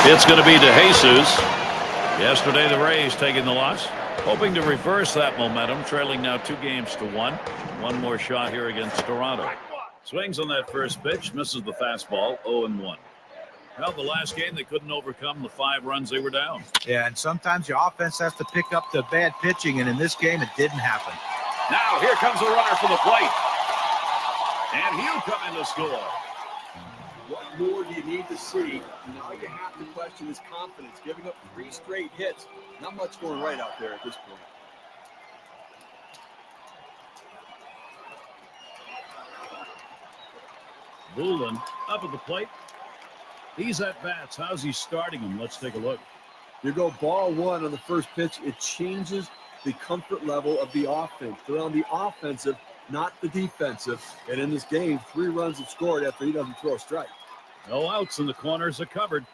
It's going to be DeJesus. Yesterday, the Rays taking the loss, hoping to reverse that momentum, trailing now 2-1. One more shot here against Toronto. Swings on that first pitch, misses the fastball, 0-1. Well, the last game, they couldn't overcome the 5 runs they were down. Yeah, and sometimes your offense has to pick up the bad pitching, and in this game, it didn't happen. Now, here comes the runner for the plate. And he'll come in to score. What more do you need to see? Now you have to question his confidence. Giving up 3 straight hits. Not much going right out there at this point. Bullen up at the plate. He's at bats. How's he starting him? Let's take a look. You go ball 1 on the first pitch. It changes the comfort level of the offense. They're on the offensive, not the defensive. And in this game, 3 runs have scored after he doesn't throw a strike. No outs, and the corners are covered.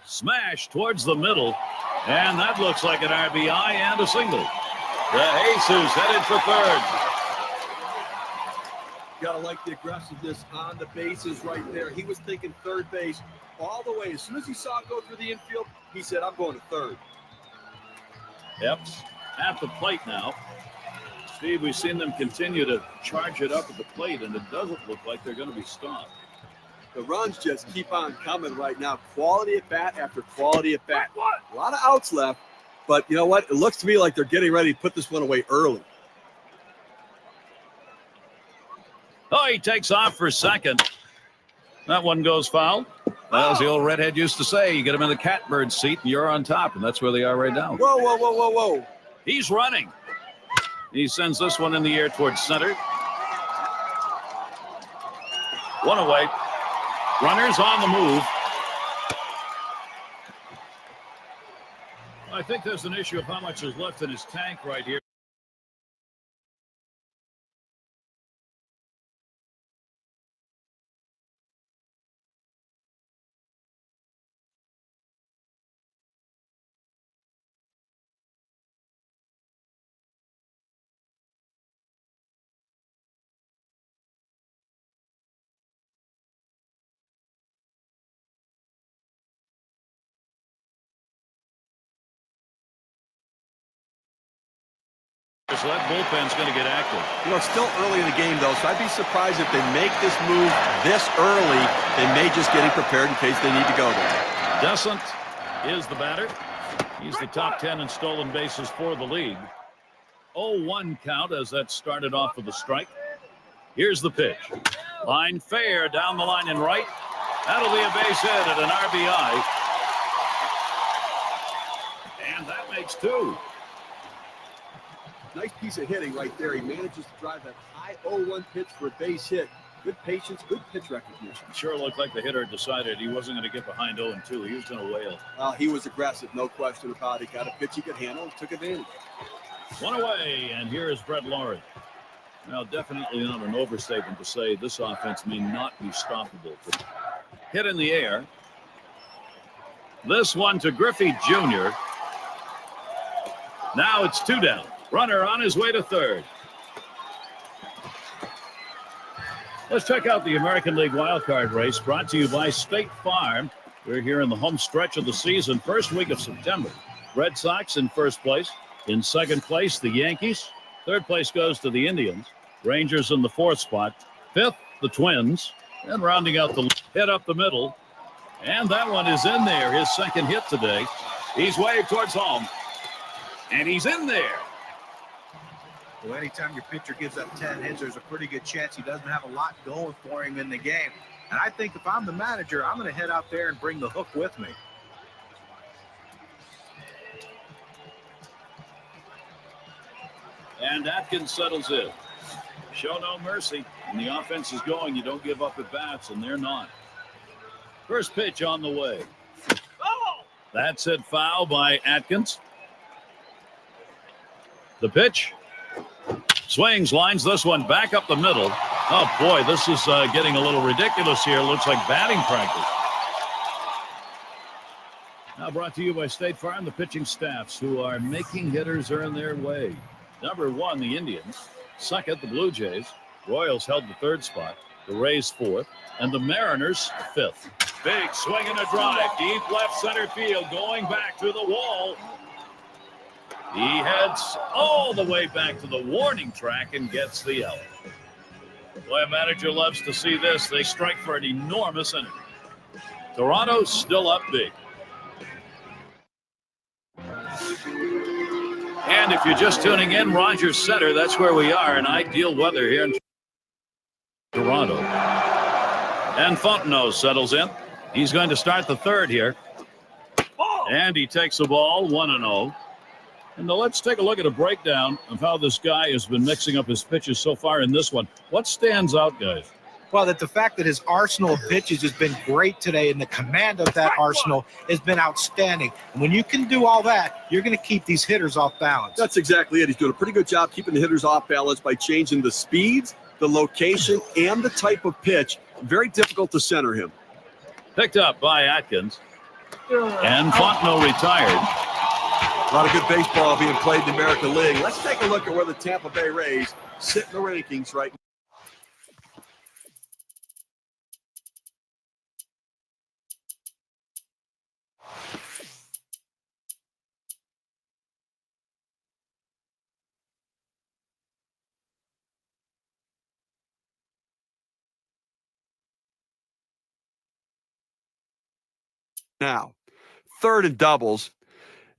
Smash towards the middle, and that looks like an RBI and a single. DeJesus headed for third. Gotta like the aggressiveness on the bases right there. He was thinking third base all the way. As soon as he saw it go through the infield, he said, I'm going to third. Epps at the plate now. Steve, we've seen them continue to charge it up at the plate, and it doesn't look like they're going to be stopped. The runs just keep on coming right now. Quality at bat after quality at bat. A lot of outs left, but you know what? It looks to me like they're getting ready to put this one away early. Oh, he takes off for second. That one goes foul. As the old redhead used to say, you get him in the catbird seat and you're on top, and that's where they are right now. Whoa, whoa, whoa, whoa, whoa. He's running. He sends this one in the air towards center. One away. Runners on the move. I think there's an issue of how much is left in his tank right here. So that bullpen's going to get active. You know, it's still early in the game, though, so I'd be surprised if they make this move this early. They may just getting prepared in case they need to go there. Descent is the batter. He's the top 10 in stolen bases for the league. 0-1 count as that started off with a strike. Here's the pitch. Line fair down the line and right. That'll be a base hit and an RBI. And that makes 2. Nice piece of hitting right there. He manages to drive that high 0-1 pitch for a base hit. Good patience, good pitch recognition. Sure looked like the hitter decided he wasn't going to get behind 0-2. He was going to wail. He was aggressive, no question about it. Got a pitch he could handle and took advantage. One away, and here is Brett Laurie. Now, definitely not an overstatement to say this offense may not be stoppable. But hit in the air. This one to Griffey Jr. Now it's 2 down. Runner on his way to third. Let's check out the American League wildcard race brought to you by State Farm. We're here in the home stretch of the season, first week of September. Red Sox in first place. In second place, the Yankees. Third place goes to the Indians. Rangers in the 4th spot. 5th, the Twins. And rounding out the hit up the middle. And that one is in there, his second hit today. He's waved towards home. And he's in there. Well, anytime your pitcher gives up 10 hits, there's a pretty good chance he doesn't have a lot going for him in the game. And I think if I'm the manager, I'm going to head out there and bring the hook with me. And Atkins settles in. Show no mercy. When the offense is going, you don't give up at bats, and they're not. First pitch on the way. Oh! That's hit foul by Atkins. The pitch. Swings, lines this one back up the middle. Oh, boy, this is getting a little ridiculous here. Looks like batting practice. Now brought to you by State Farm, the pitching staffs who are making hitters earn their way. Number 1, the Indians. Second, the Blue Jays. Royals held the 3rd spot. The Rays 4th. And the Mariners 5th. Big swing and a drive. Deep left center field. Going back to the wall. He heads all the way back to the warning track and gets the out. Boy, a manager loves to see this. They strike for an enormous inning. Toronto still up big. And if you're just tuning in, Rogers Center, that's where we are in ideal weather here in Toronto. And Fontenot settles in. He's going to start the third here. And he takes the ball 1-0. And now let's take a look at a breakdown of how this guy has been mixing up his pitches so far in this one. What stands out, guys? Well, that the fact that his arsenal of pitches has been great today, and the command of that arsenal has been outstanding. And when you can do all that, you're going to keep these hitters off balance. That's exactly it. He's doing a pretty good job keeping the hitters off balance by changing the speeds, the location, and the type of pitch. Very difficult to center him. Picked up by Atkins. And Fontenot retired. A lot of good baseball being played in the American League. Let's take a look at where the Tampa Bay Rays sit in the rankings right now. Now, third in doubles,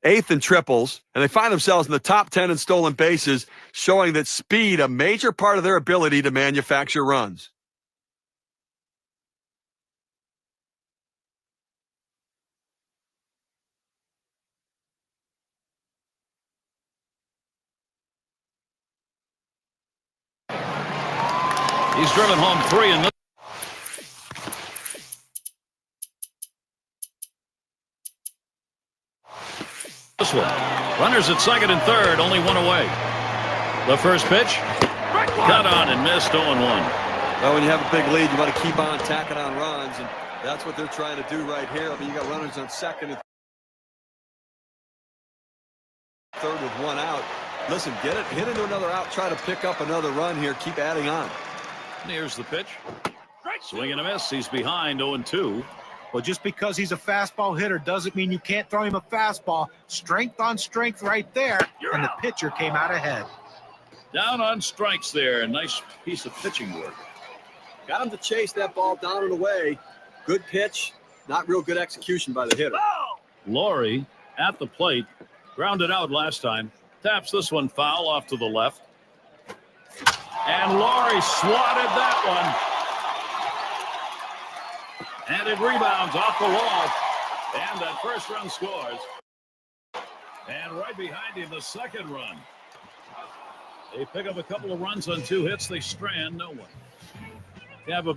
eighth in triples, and they find themselves in the top 10 in stolen bases, showing that speed, a major part of their ability to manufacture runs. He's driven home 3 in this one. Runners at second and third, only one away. The first pitch, cut on and missed 0-1. Well, when you have a big lead, you want to keep on tacking on runs, and that's what they're trying to do right here. I mean, you got runners on second and third with one out. Listen, get it, hit into another out, try to pick up another run here, keep adding on. Here's the pitch. Swing and a miss. He's behind 0-2. Well, just because he's a fastball hitter doesn't mean you can't throw him a fastball. Strength on strength right there, and the pitcher came out ahead. Down on strikes there. Nice piece of pitching work. Got him to chase that ball down and away. Good pitch, not real good execution by the hitter. Laurie at the plate. Grounded out last time. Taps this one foul off to the left. And Laurie swatted that one. And it rebounds off the wall. And that first run scores. And right behind him, the second run. They pick up a couple of runs on 2 hits. They strand no one. They have a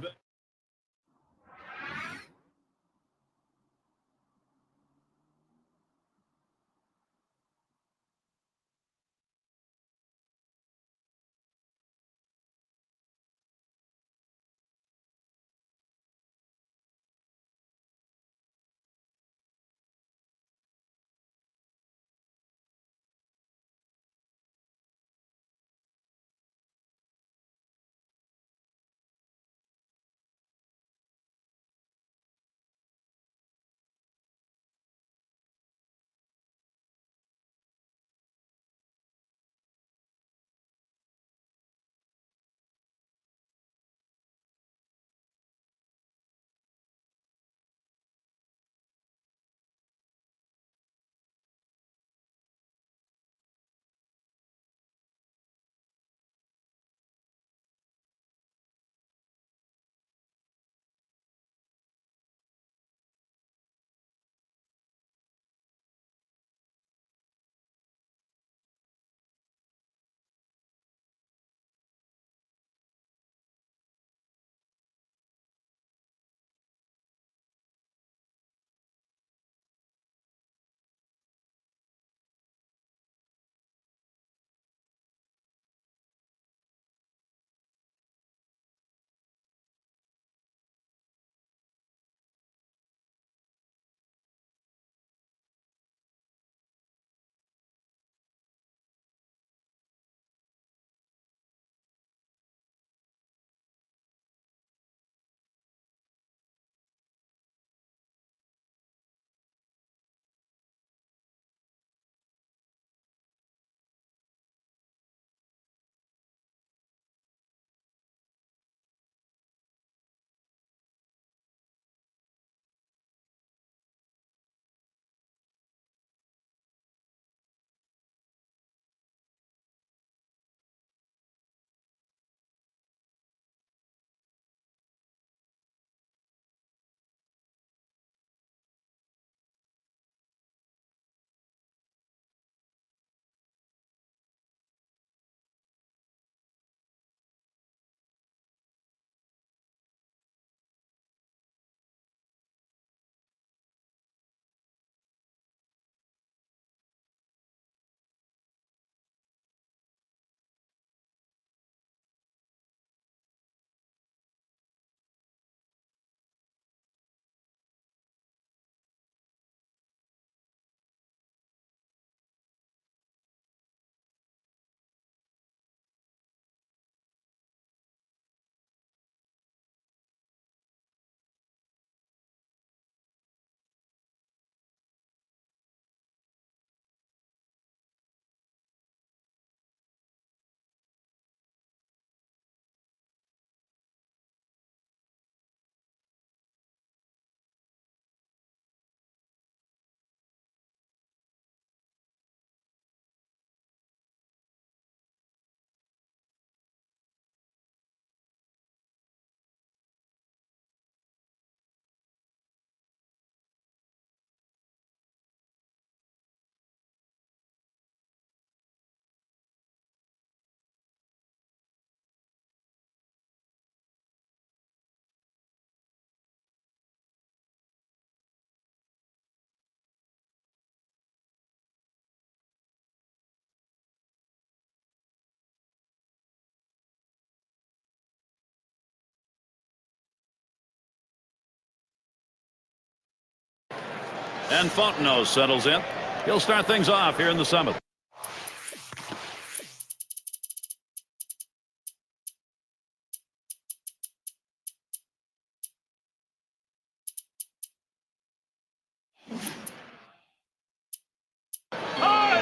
And Fontenot settles in. He'll start things off here in the 7th.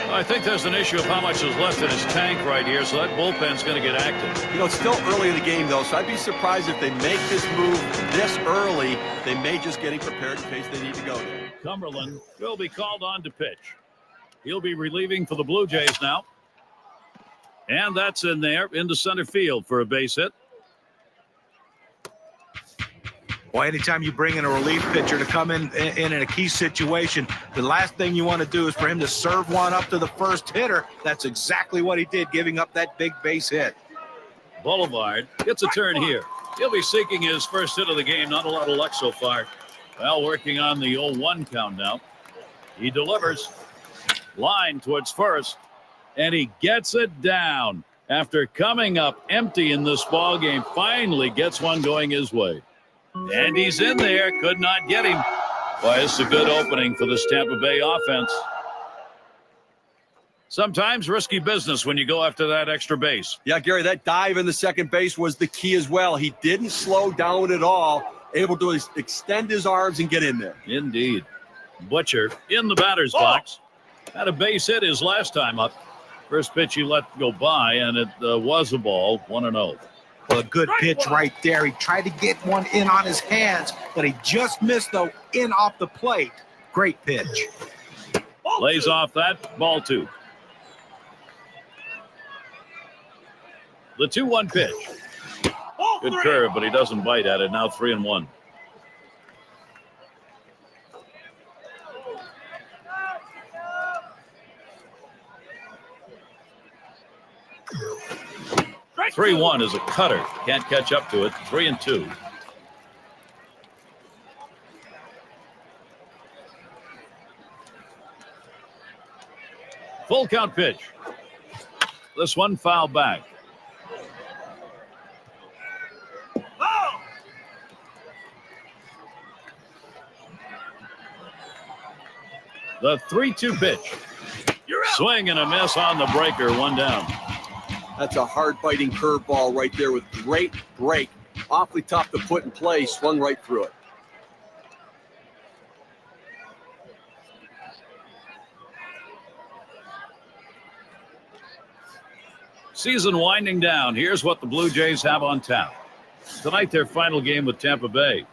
I think there's an issue of how much is left in his tank right here, so that bullpen's going to get active. You know, it's still early in the game, though, so I'd be surprised if they make this move this early. They may just getting prepared in case they need to go there. Cumberland will be called on to pitch. He'll be relieving for the Blue Jays now. And that's in there into center field for a base hit. Well, anytime you bring in a relief pitcher to come in a key situation, the last thing you want to do is for him to serve one up to the first hitter. That's exactly what he did, giving up that big base hit. Boulevard gets a turn here. He'll be seeking his first hit of the game. Not a lot of luck so far. Well, working on the 0-1 count now. He delivers. Line towards first. And he gets it down. After coming up empty in this ball game, finally gets one going his way. And he's in there. Could not get him. Boy, it's a good opening for this Tampa Bay offense. Sometimes risky business when you go after that extra base. Yeah, Gary, that dive in the second base was the key as well. He didn't slow down at all. Able to extend his arms and get in there. Indeed. Butcher in the batter's box. Had a base hit his last time up. First pitch he let go by, and it was a ball, 1-0. Well, a good pitch right there. He tried to get one in on his hands, but he just missed, though, in off the plate. Great pitch. Lays off that, ball 2. The 2-1 pitch. Good curve, but he doesn't bite at it. Now 3-1. Three 3-1 is a cutter. Can't catch up to it. 3-2. Full count pitch. This one foul back. The 3-2 pitch. Swing and a miss on the breaker. One down. That's a hard-biting curveball right there with great break. Awfully tough to put in play. Swung right through it. Season winding down. Here's what the Blue Jays have on tap. Tonight, their final game with Tampa Bay.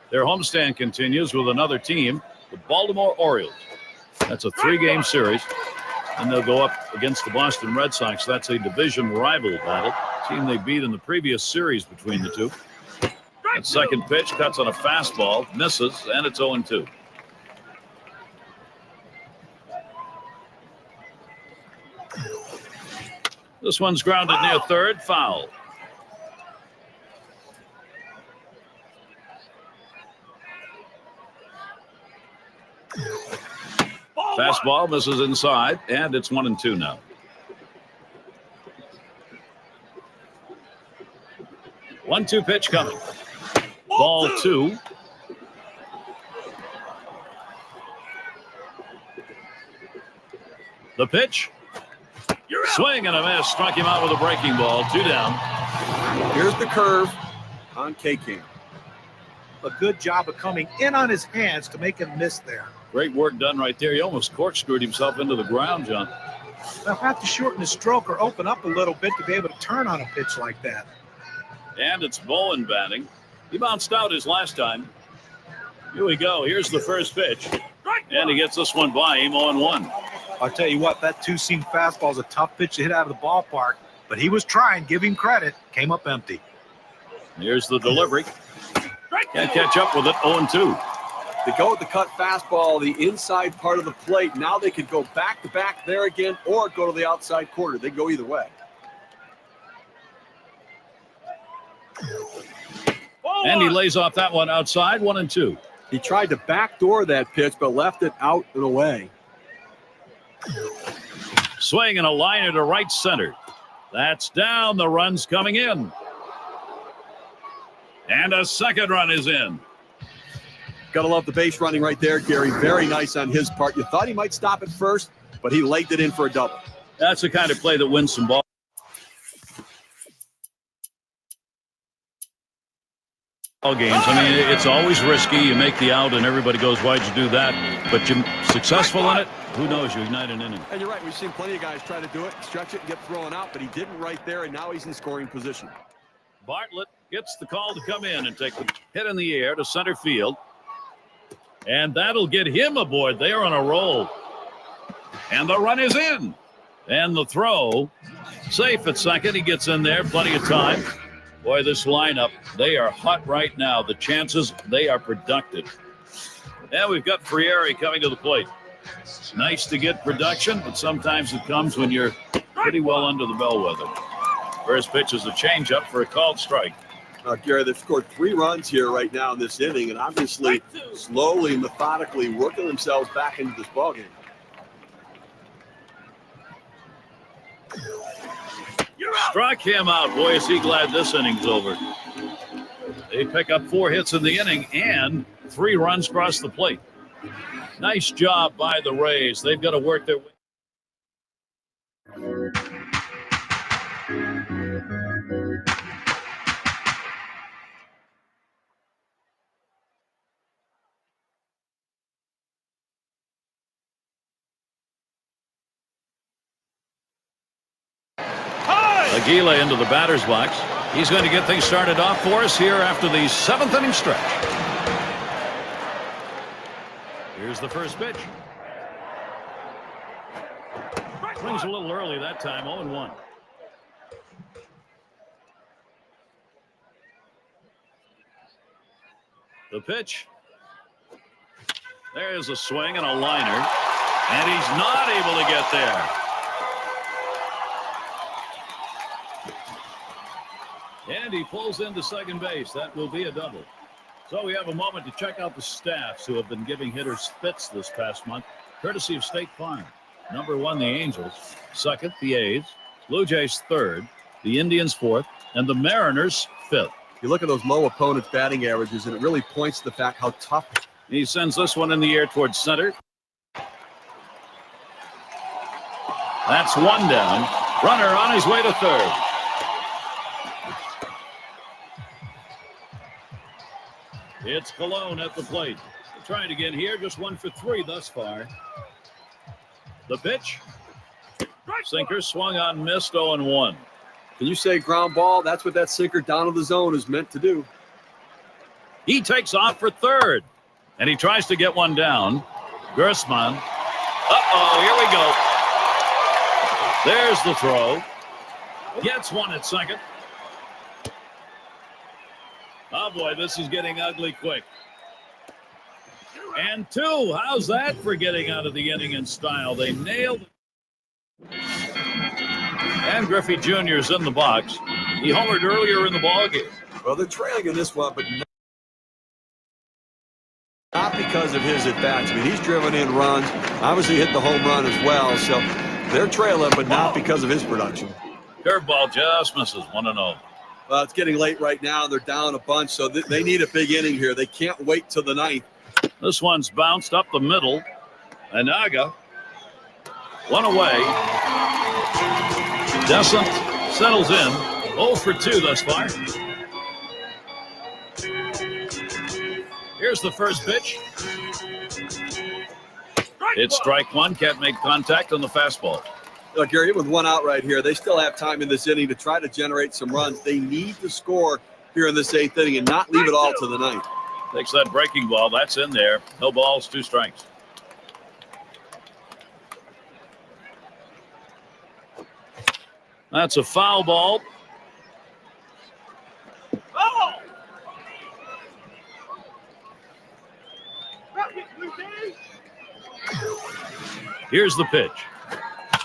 Their homestand continues with another team, the Baltimore Orioles. That's a 3-game series. And they'll go up against the Boston Red Sox. That's a division rival battle. Team they beat in the previous series between the two. That second pitch cuts on a fastball, misses, and it's 0-2. This one's grounded near third, foul. Fastball misses inside, and it's 1-2 now. One-two pitch coming. Ball 2. The pitch. Swing and a miss. Struck him out with a breaking ball. 2 down. Here's the curve on K-King. A good job of coming in on his hands to make him miss there. Great work done right there. He almost corkscrewed himself into the ground, John. They'll have to shorten his stroke or open up a little bit to be able to turn on a pitch like that. And it's Bowen batting. He bounced out his last time. Here we go. Here's the first pitch. And he gets this one by him, 0-1. I'll tell you what, that two-seam fastball is a tough pitch to hit out of the ballpark, but he was trying. Give him credit. Came up empty. Here's the delivery. Can't catch up with it, 0-2. They go with the cut fastball, the inside part of the plate. Now they could go back-to-back there again or go to the outside corner. They go either way. And he lays off that one outside, 1-2. He tried to backdoor that pitch, but left it out and away. Swing and a liner to right center. That's down. The run's coming in. And a second run is in. Gotta love the base running right there, Gary. Very nice on his part. You thought he might stop at first, but he legged it in for a double. That's the kind of play that wins some ball games. I mean, it's always risky. You make the out and everybody goes, why'd you do that? But you're successful in it, who knows, you ignite an inning. And you're right, we've seen plenty of guys try to do it, stretch it, and get thrown out, but he didn't right there, and now he's in scoring position. Bartlett gets the call to come in and take the hit in the air to center field. And that'll get him aboard there on a roll. And the run is in. And the throw, safe at second. He gets in there, plenty of time. Boy, this lineup, they are hot right now. The chances, they are productive. And we've got Frieri coming to the plate. Nice to get production, but sometimes it comes when you're pretty well under the bellwether. First pitch is a changeup for a called strike. Gary, they've scored 3 runs here right now in this inning, and obviously slowly, methodically working themselves back into this ballgame. Struck him out. Boy, is he glad this inning's over. They pick up 4 hits in the inning and 3 runs across the plate. Nice job by the Rays. They've got to work their way. Aguila into the batter's box. He's going to get things started off for us here after the 7th inning stretch. Here's the first pitch. Swings a little early that time, 0-1. The pitch. There's a swing and a liner. And he's not able to get there. And he pulls into second base. That will be a double. So we have a moment to check out the staffs who have been giving hitters fits this past month, courtesy of State Farm. Number 1, the Angels. 2nd, the A's. Blue Jays 3rd. The Indians 4th. And the Mariners 5th. You look at those low opponents' batting averages, and it really points to the fact how tough. He sends this one in the air towards center. That's 1 down. Runner on his way to 3rd. It's Colon at the plate. Trying again here, just 1 for 3 thus far. The pitch. Sinker swung on, missed, 0-1. Can you say ground ball? That's what that sinker down to the zone is meant to do. He takes off for 3rd. And he tries to get one down. Gersman. Uh-oh, here we go. There's the throw. Gets 1 at second. Oh, boy, this is getting ugly quick. And 2. How's that for getting out of the inning in style? They nailed it. And Griffey Jr. is in the box. He homered earlier in the ballgame. Well, they're trailing in this one, but not because of his at-bats. I mean, he's driven in runs. Obviously hit the home run as well. So they're trailing, but not because of his production. Curveball just misses, 1-0. Well, it's getting late right now. They're down a bunch, so they need a big inning here. They can't wait till the 9th. This one's bounced up the middle. Anaga. 1 away. Descent settles in. 0 for 2 thus far. Here's the first pitch. It's strike 1. Can't make contact on the fastball. Look, Gary, with 1 out right here, they still have time in this inning to try to generate some runs. They need to score here in this 8th inning and not leave it all to the 9th. Takes that breaking ball. That's in there. No balls, 2 strikes. That's a foul ball. Oh! Here's the pitch.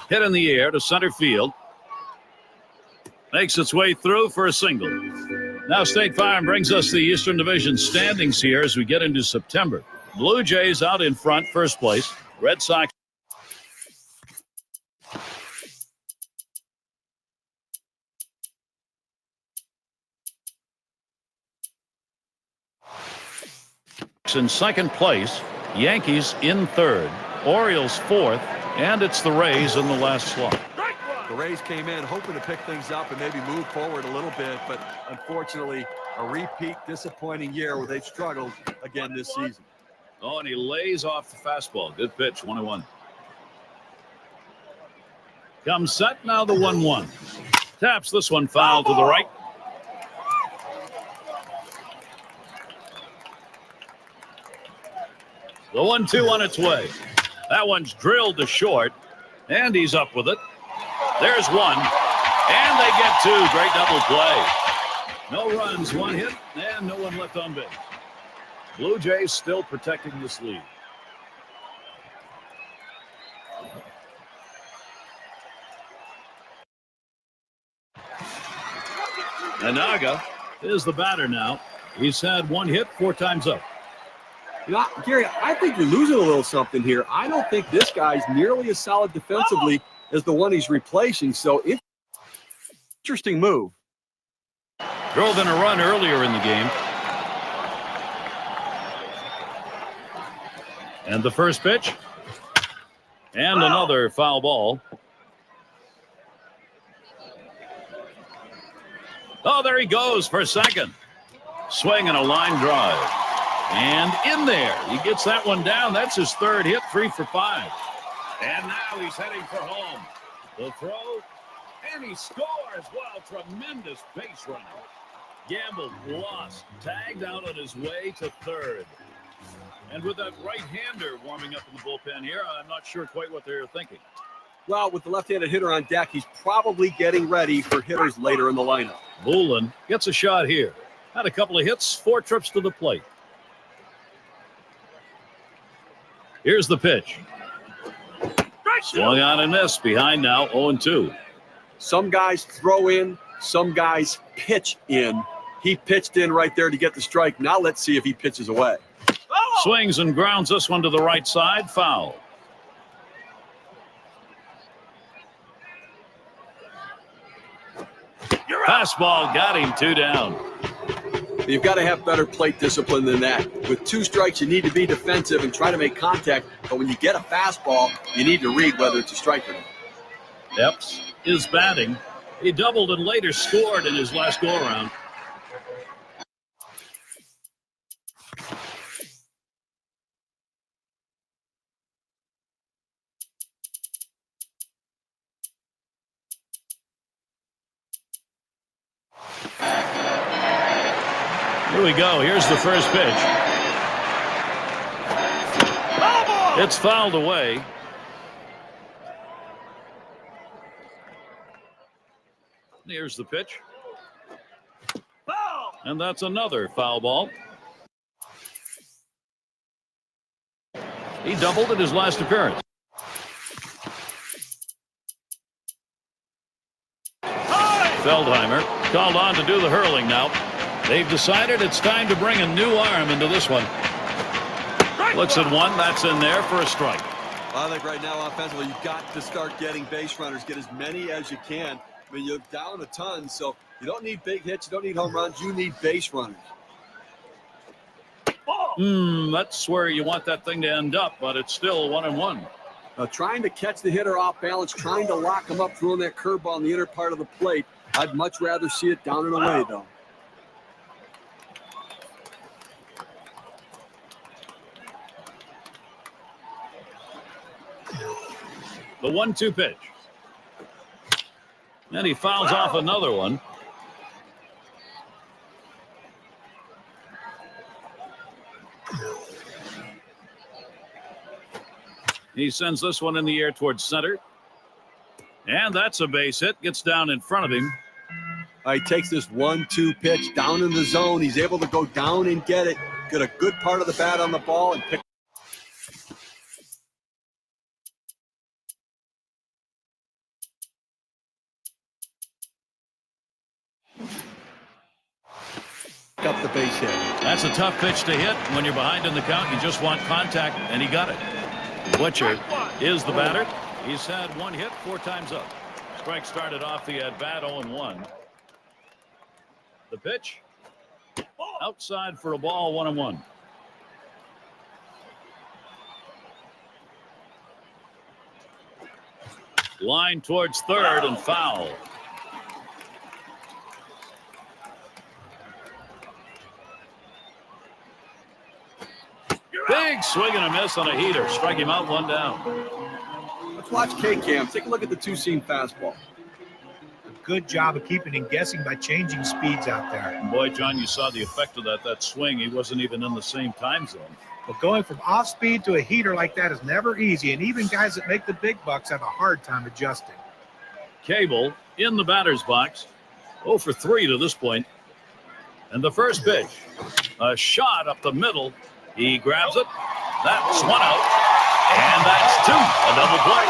Hit in the air to center field. Makes its way through for a single. Now State Farm brings us the Eastern Division standings here as we get into September. Blue Jays out in front, first place. Red Sox. Sox in second place, Yankees in third, Orioles fourth, and it's the Rays in the last slot. The Rays came in hoping to pick things up and maybe move forward a little bit, but unfortunately a repeat disappointing year where they've struggled again this season. Oh, and he lays off the fastball. Good pitch, 1-1. Comes set, now the 1-1. Taps this one foul to the right. The 1-2 on its way. That one's drilled to short, and he's up with it. There's one, and they get two. Great double play. No runs, one hit, and no one left on base. Blue Jays still protecting this lead. Anaga is the batter now. He's had one hit, 4 times up. You know, Gary, I think you're losing a little something here. I don't think this guy's nearly as solid defensively as the one he's replacing. So interesting move. Drove in a run earlier in the game. And the first pitch. And another foul ball. Oh, there he goes for second. Swing and a line drive. And in there, he gets that one down. That's his third hit, 3 for 5. And now he's heading for home. The throw, and he scores. Wow, tremendous base running. Gambled, lost, tagged out on his way to third. And with that right-hander warming up in the bullpen here, I'm not sure quite what they're thinking. Well, with the left-handed hitter on deck, he's probably getting ready for hitters later in the lineup. Bullen gets a shot here. Had a couple of hits, 4 trips to the plate. Here's the pitch. Swung on and missed. Behind now, 0-2. Some guys throw in, some guys pitch in. He pitched in right there to get the strike. Now let's see if he pitches away. Swings and grounds this one to the right side. Foul. Fastball got him, 2 down. You've got to have better plate discipline than that. With 2 strikes, you need to be defensive and try to make contact. But when you get a fastball, you need to read whether it's a strike or not. Epps is batting. He doubled and later scored in his last go-around. Here we go. Here's the first pitch. It's fouled away. Here's the pitch. And that's another foul ball. He doubled in his last appearance. Feldheimer called on to do the hurling now. They've decided it's time to bring a new arm into this one. Looks at one. That's in there for a strike. I think right now offensively you've got to start getting base runners. Get as many as you can. I mean, you're down a ton, so you don't need big hits. You don't need home runs. You need base runners. That's where you want that thing to end up, but it's still 1-1. Trying to catch the hitter off balance, trying to lock him up, throwing that curveball in the inner part of the plate. I'd much rather see it down and away, though. The 1-2 pitch. And he fouls off another one. He sends this one in the air towards center. And that's a base hit. Gets down in front of him. He takes this 1-2 pitch down in the zone. He's able to go down and get it. Get a good part of the bat on the ball and pick. Up the base hit. That's a tough pitch to hit. When you're behind in the count, you just want contact, and he got it. Butcher is the batter. He's had one hit, 4 times up. Strike started off the at-bat 0-1. The pitch outside for a ball, 1-1. Line towards third and foul. Big swing and a miss on a heater. Strike him out, one down. Let's watch K-Cam. Take a look at the two-seam fastball. A good job of keeping him guessing by changing speeds out there. And boy, John, you saw the effect of that swing. He wasn't even in the same time zone. But going from off speed to a heater like that is never easy, and even guys that make the big bucks have a hard time adjusting. Cable in the batter's box. 0 for 3 to this point. And the first pitch, a shot up the middle. He grabs it. That's one out. And that's two. A double play.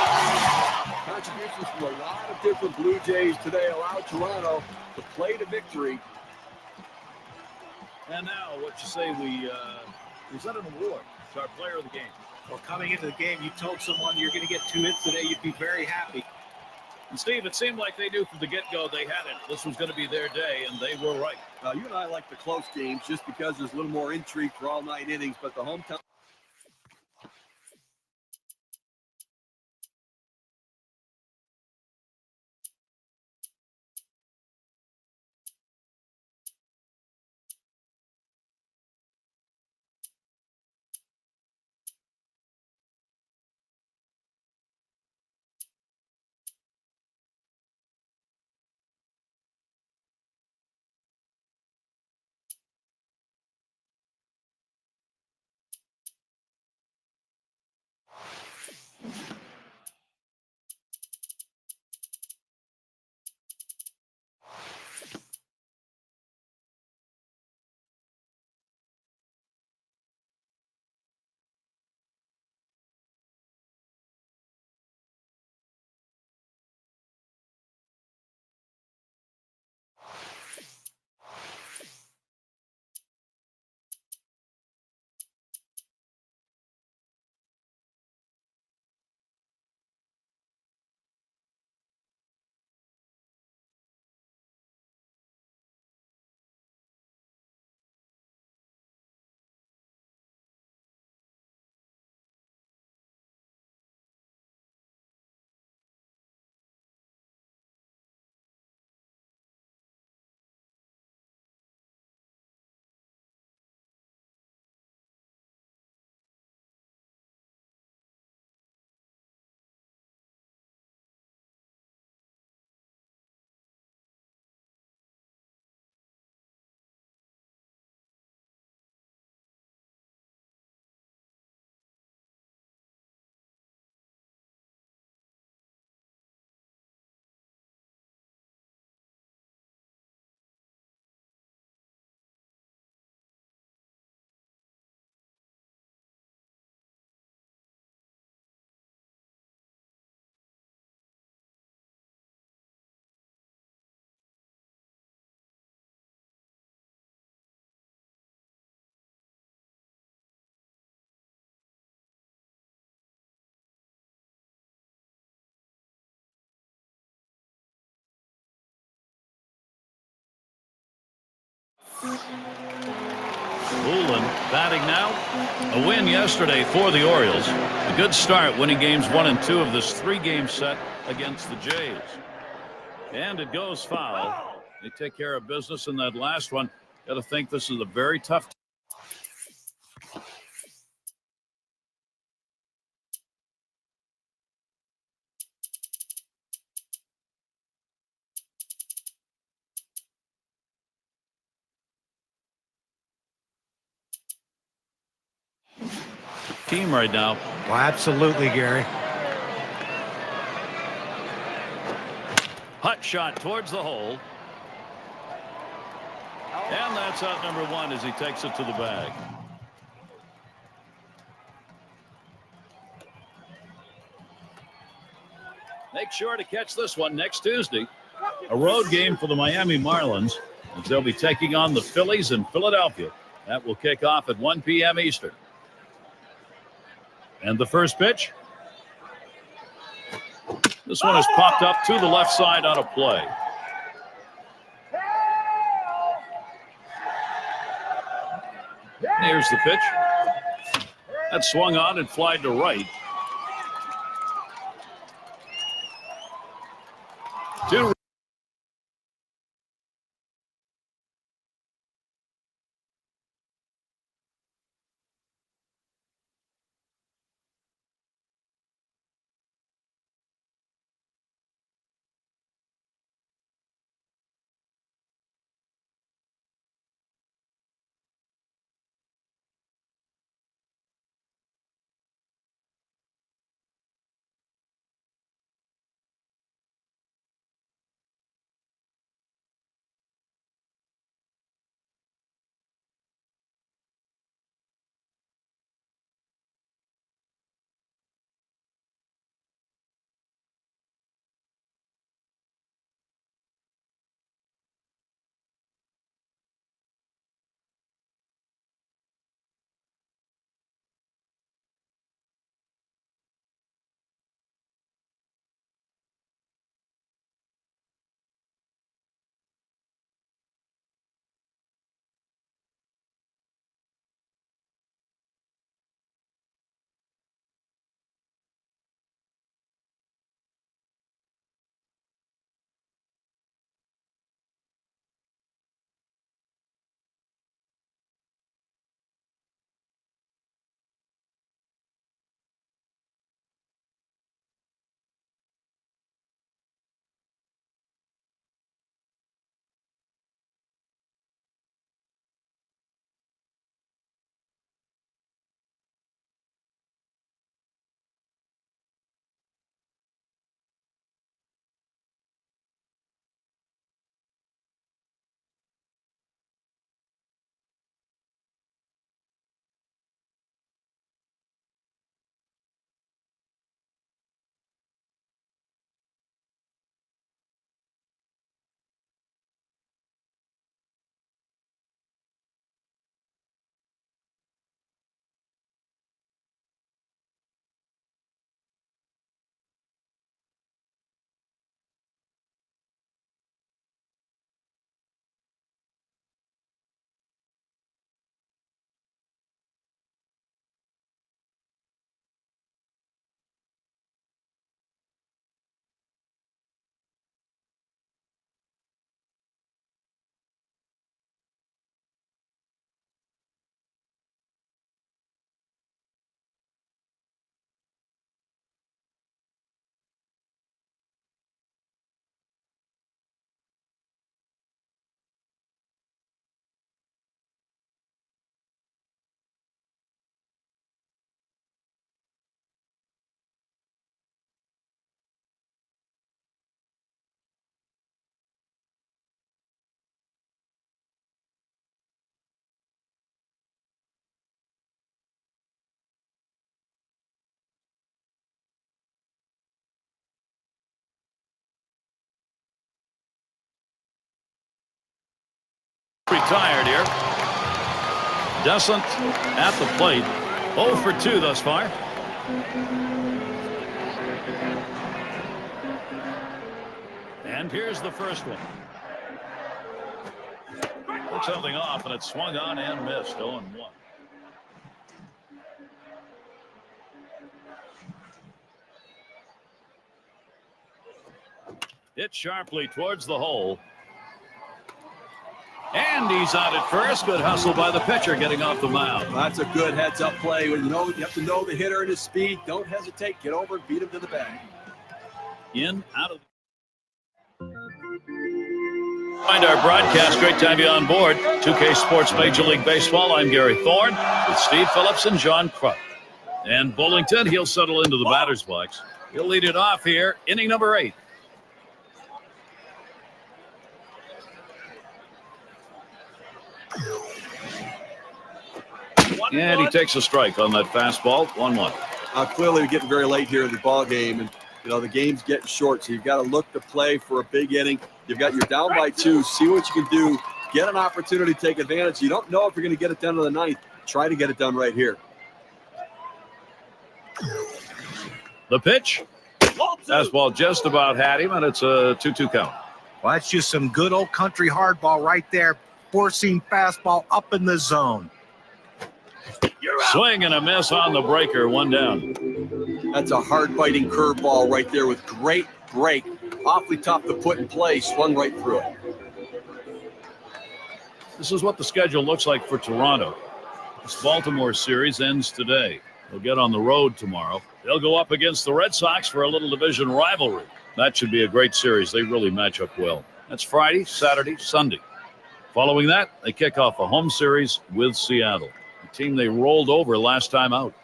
Contributions from a lot of different Blue Jays today allowed Toronto to play to victory. And now, what you say we present an award to our player of the game. Well, coming into the game, you told someone you're going to get 2 hits today, you'd be very happy. And Steve, it seemed like they knew from the get-go they had it. This was going to be their day, and they were right. You and I like the close games just because there's a little more intrigue for all 9 innings, but the hometown. Woolen batting now. A win yesterday for the Orioles. A good start, winning games 1 and 2 of this 3-game set against the Jays. And it goes foul. They take care of business in that last one. Got to think this is a very tough team right now. Well, absolutely, Gary. Hut shot towards the hole. And that's out number 1 as he takes it to the bag. Make sure to catch this one next Tuesday. A road game for the Miami Marlins as they'll be taking on the Phillies in Philadelphia. That will kick off at 1 p.m. Eastern. And the first pitch. This one is popped up to the left side out of play. Here's the pitch. That swung on and flied to right. Two. Retired here. Doesn't at the plate. 0 for 2 thus far. And here's the first one. Took something off, and it swung on and missed. 0-1. Hit sharply towards the hole. And he's out at first. Good hustle by the pitcher getting off the mound. That's a good heads-up play. You have to know the hitter and his speed. Don't hesitate. Get over and beat him to the bag. In, out of. Find our broadcast. Great to have you on board. 2K Sports Major League Baseball. I'm Gary Thorne with Steve Phillips and John Kruk. And Bullington, he'll settle into the batter's box. He'll lead it off here. Inning number 8. And he takes a strike on that fastball. 1-1. Clearly, we're getting very late here in the ball game, and the game's getting short. So you've got to look to play for a big inning. You're down by 2. See what you can do. Get an opportunity to take advantage. You don't know if you're going to get it done to the 9th. Try to get it done right here. The pitch. Fastball just about had him, and it's a 2-2 count. Well, that's just some good old country hardball right there. Forcing fastball up in the zone. Swing and a miss on the breaker. 1 down. That's a hard-biting curveball right there with great break awfully tough to put in place. Swung right through it. This is what the schedule looks like for Toronto. This Baltimore series ends today. They'll get on the road tomorrow. They'll go up against the Red Sox for a little division rivalry. That should be a great series. They really match up well. That's Friday, Saturday, Sunday. Following that, they kick off a home series with Seattle, the team they rolled over last time out.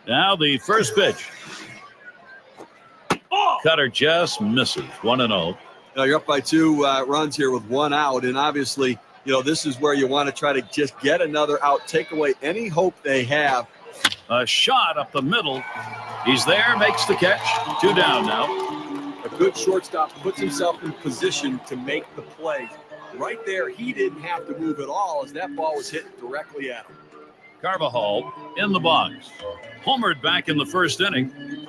Now the first pitch. Cutter just misses. 1-0. Now you're up by 2 runs here with 1 out, and obviously, this is where you want to try to just get another out, take away any hope they have. A shot up the middle. He's there, makes the catch. 2 down now. A good shortstop puts himself in position to make the play. Right there, he didn't have to move at all as that ball was hit directly at him. Carvajal in the box. Homered back in the first inning.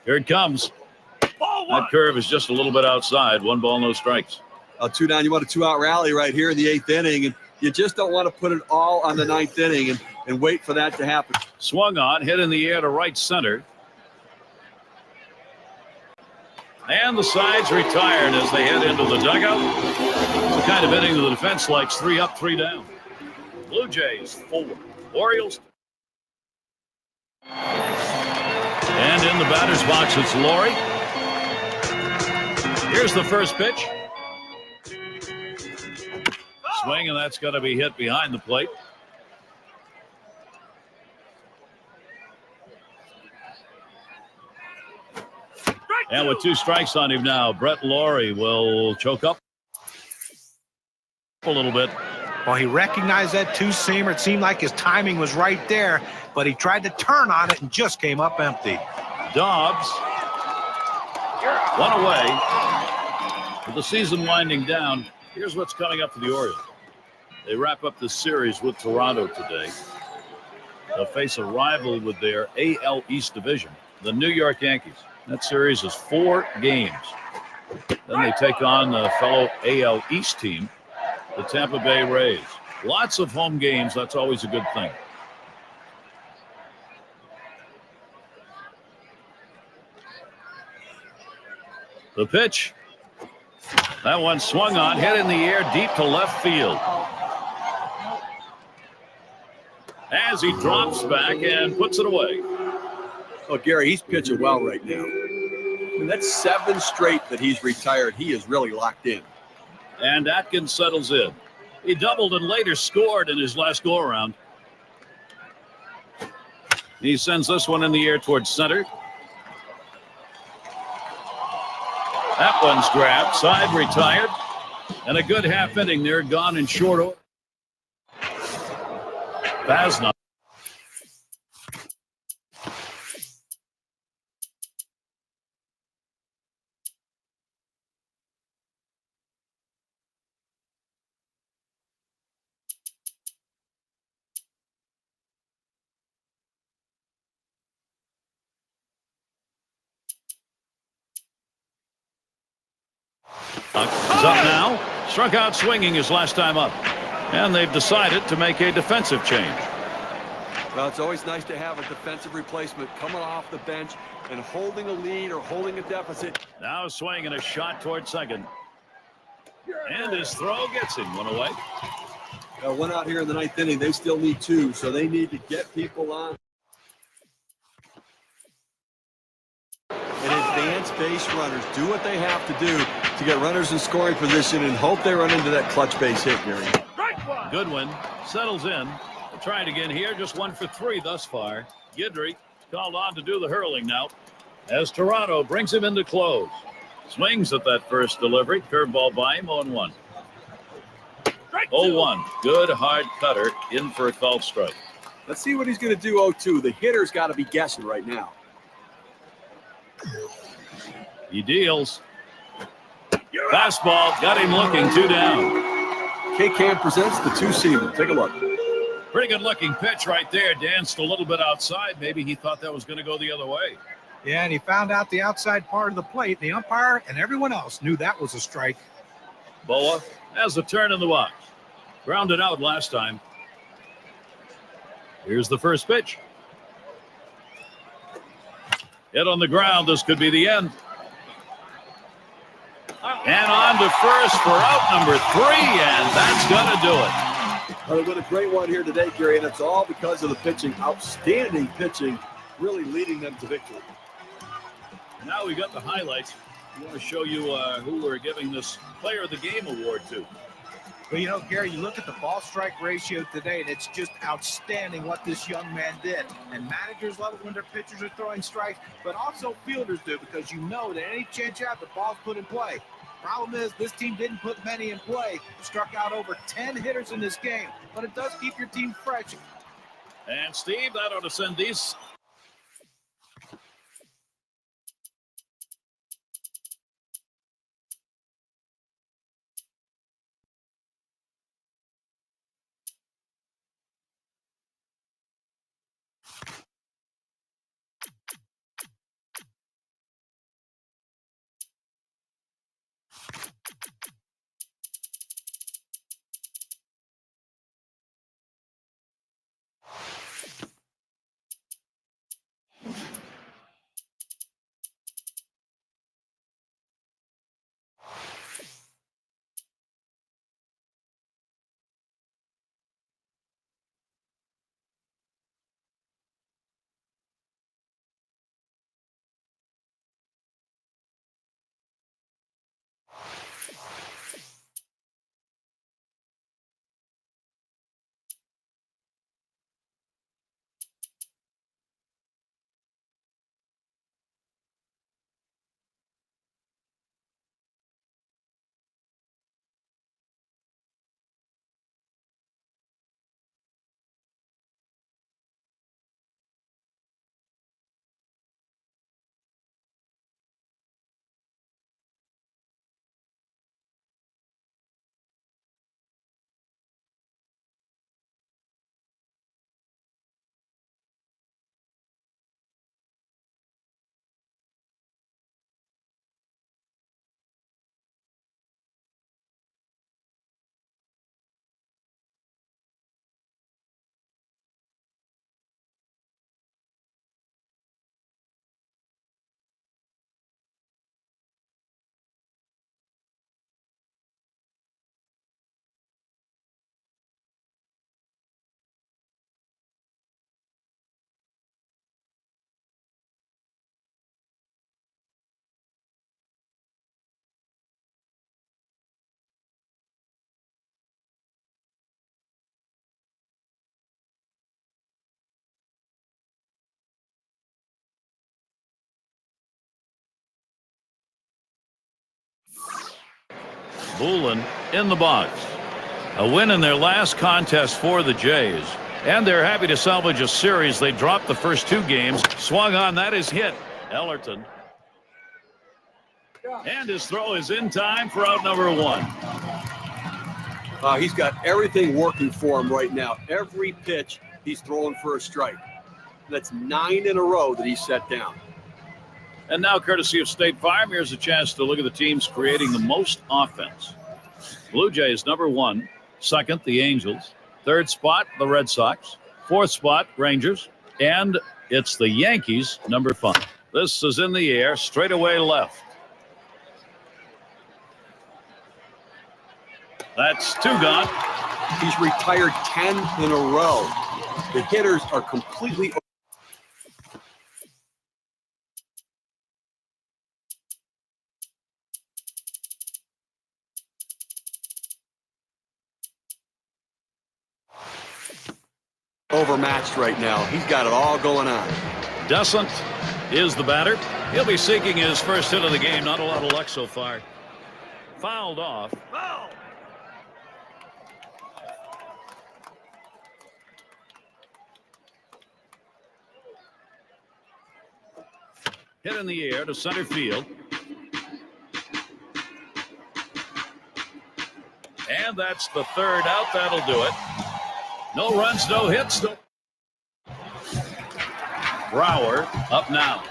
Here it comes. That curve is just a little bit outside. 1 ball, no strikes. 2 down. You want a 2-out rally right here in the 8th inning, and you just don't want to put it all on the 9th inning and wait for that to happen. Swung on, hit in the air to right center. And the sides retired as they head into the dugout. It's the kind of inning the defense likes. 3 up, 3 down. Blue Jays 4. Orioles. And in the batter's box, it's Laurie. Here's the first pitch. Swing, and that's going to be hit behind the plate. And with 2 strikes on him now, Brett Laurie will choke up a little bit. Well, he recognized that 2-seamer. It seemed like his timing was right there, but he tried to turn on it and just came up empty. Dobbs, 1 away. With the season winding down, here's what's coming up for the Orioles. They wrap up the series with Toronto today. They'll face a rival with their AL East division, the New York Yankees. That series is 4 games. Then they take on a fellow AL East team, the Tampa Bay Rays. Lots of home games. That's always a good thing. The pitch. That one swung on, hit in the air deep to left field. As he drops back and puts it away. Oh, Gary, he's pitching well right now. I mean, that's 7 straight that he's retired. He is really locked in. And Atkins settles in. He doubled and later scored in his last go-around. He sends this one in the air towards center. That one's grabbed, side retired, and a good half inning there, gone in short order. Basna. Is up now. Struck out swinging his last time up. And they've decided to make a defensive change. Well, it's always nice to have a defensive replacement coming off the bench and holding a lead or holding a deficit. Now swinging a shot toward second. And his throw gets him. 1 away. 1 out here in the 9th inning. They still need 2, so they need to get people on. And advanced base runners do what they have to do to get runners in scoring position and hope they run into that clutch base hit, Gary. Goodwin settles in. Try it again here. Just 1 for 3 thus far. Guidry called on to do the hurling now as Toronto brings him into close. Swings at that first delivery. Curveball by him, 0-1. 0-1. Good hard cutter in for a called strike. Let's see what he's going to do 0-2. The hitter's got to be guessing right now. He deals. Fastball got him looking, 2 down. K-Cam presents the two-seamer. Take a look. Pretty good looking pitch right there. Danced a little bit outside. Maybe he thought that was going to go the other way. Yeah, and he found out the outside part of the plate. The umpire and everyone else knew that was a strike. Boa has a turn in the box. Grounded out last time. Here's the first pitch. Hit on the ground. This could be the end. And on to first for out number 3, and that's going to do it. Well, they've been a great one here today, Gary, and it's all because of the pitching. Outstanding pitching, really leading them to victory. Now we got the highlights. We want to show you who we're giving this Player of the Game award to. But, you know, Gary, you look at the ball-strike ratio today, and it's just outstanding what this young man did. And managers love it when their pitchers are throwing strikes, but also fielders do, because you know that any chance you have, the ball's put in play. Problem is, this team didn't put many in play. Struck out over 10 hitters in this game, but it does keep your team fresh. And, Steve, that ought to send these. Bullen in the box. A win in their last contest for the Jays. And they're happy to salvage a series. They dropped the first 2 games. Swung on. That is hit. Ellerton. And his throw is in time for out number 1. He's got everything working for him right now. Every pitch, he's throwing for a strike. That's 9 in a row that he's set down. And now, courtesy of State Farm, here's a chance to look at the teams creating the most offense. Blue Jays, number 1. Second, the Angels. Third spot, the Red Sox. Fourth spot, Rangers. And it's the Yankees, number 5. This is in the air, straight away left. That's 2 gone. He's retired 10 in a row. The hitters are completely overmatched right now. He's got it all going on. Descent is the batter. He'll be seeking his first hit of the game. Not a lot of luck so far. Fouled off. Foul. Hit in the air to center field. And that's the third out. That'll do it. No runs, no hits. No. Brower up now.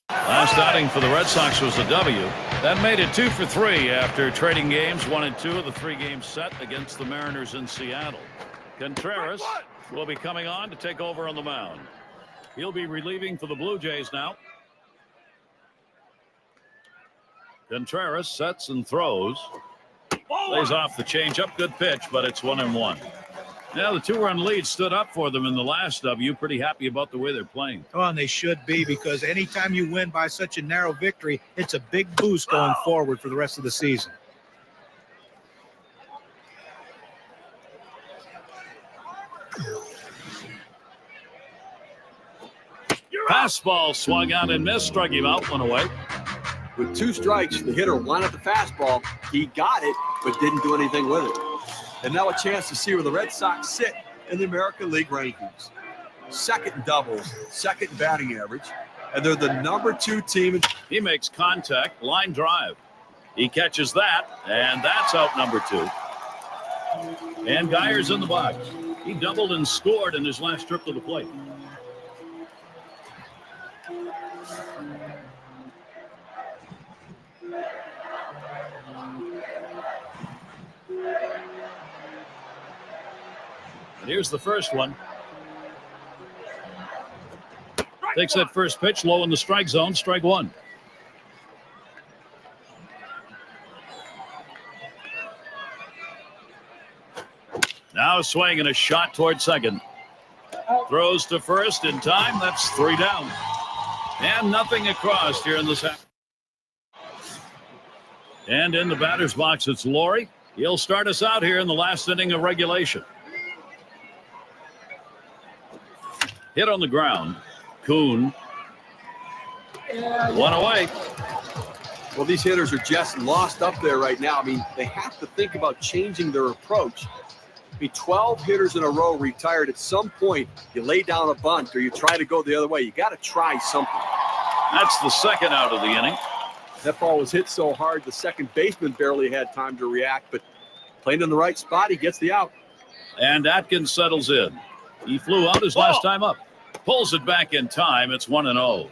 Last outing for the Red Sox was a W. That made it 2 for 3 after trading games 1 and 2 of the 3-game set against the Mariners in Seattle. Contreras will be coming on to take over on the mound. He'll be relieving for the Blue Jays now. Contreras sets and throws. Lays off the changeup. Good pitch, but it's 1-1. Now the 2-run lead stood up for them in the last W. Pretty happy about the way they're playing. Oh, and they should be, because anytime you win by such a narrow victory, it's a big boost going forward for the rest of the season. Fastball swung out and missed. Struck him out, 1 away. With 2 strikes, the hitter wanted the fastball. He got it, but didn't do anything with it. And now a chance to see where the Red Sox sit in the American League rankings. Second in doubles, second in batting average, and they're the number 2 team. He makes contact, line drive. He catches that, and that's out number 2. And Geyer's in the box. He doubled and scored in his last trip to the plate. And here's the first one. Takes that first pitch low in the strike zone. Strike 1. Now a swing and a shot toward second. Throws to first in time. That's 3 down. And nothing across here in this half. And in the batter's box, it's Laurie. He'll start us out here in the last inning of regulation. Hit on the ground. Kuhn. 1 away. Well, these hitters are just lost up there right now. I mean, they have to think about changing their approach. I mean, 12 hitters in a row retired. At some point, you lay down a bunt or you try to go the other way. You got to try something. That's the second out of the inning. That ball was hit so hard, the second baseman barely had time to react, but playing in the right spot, he gets the out. And Atkins settles in. He flew out his last time up. Pulls it back in time. It's 1-0.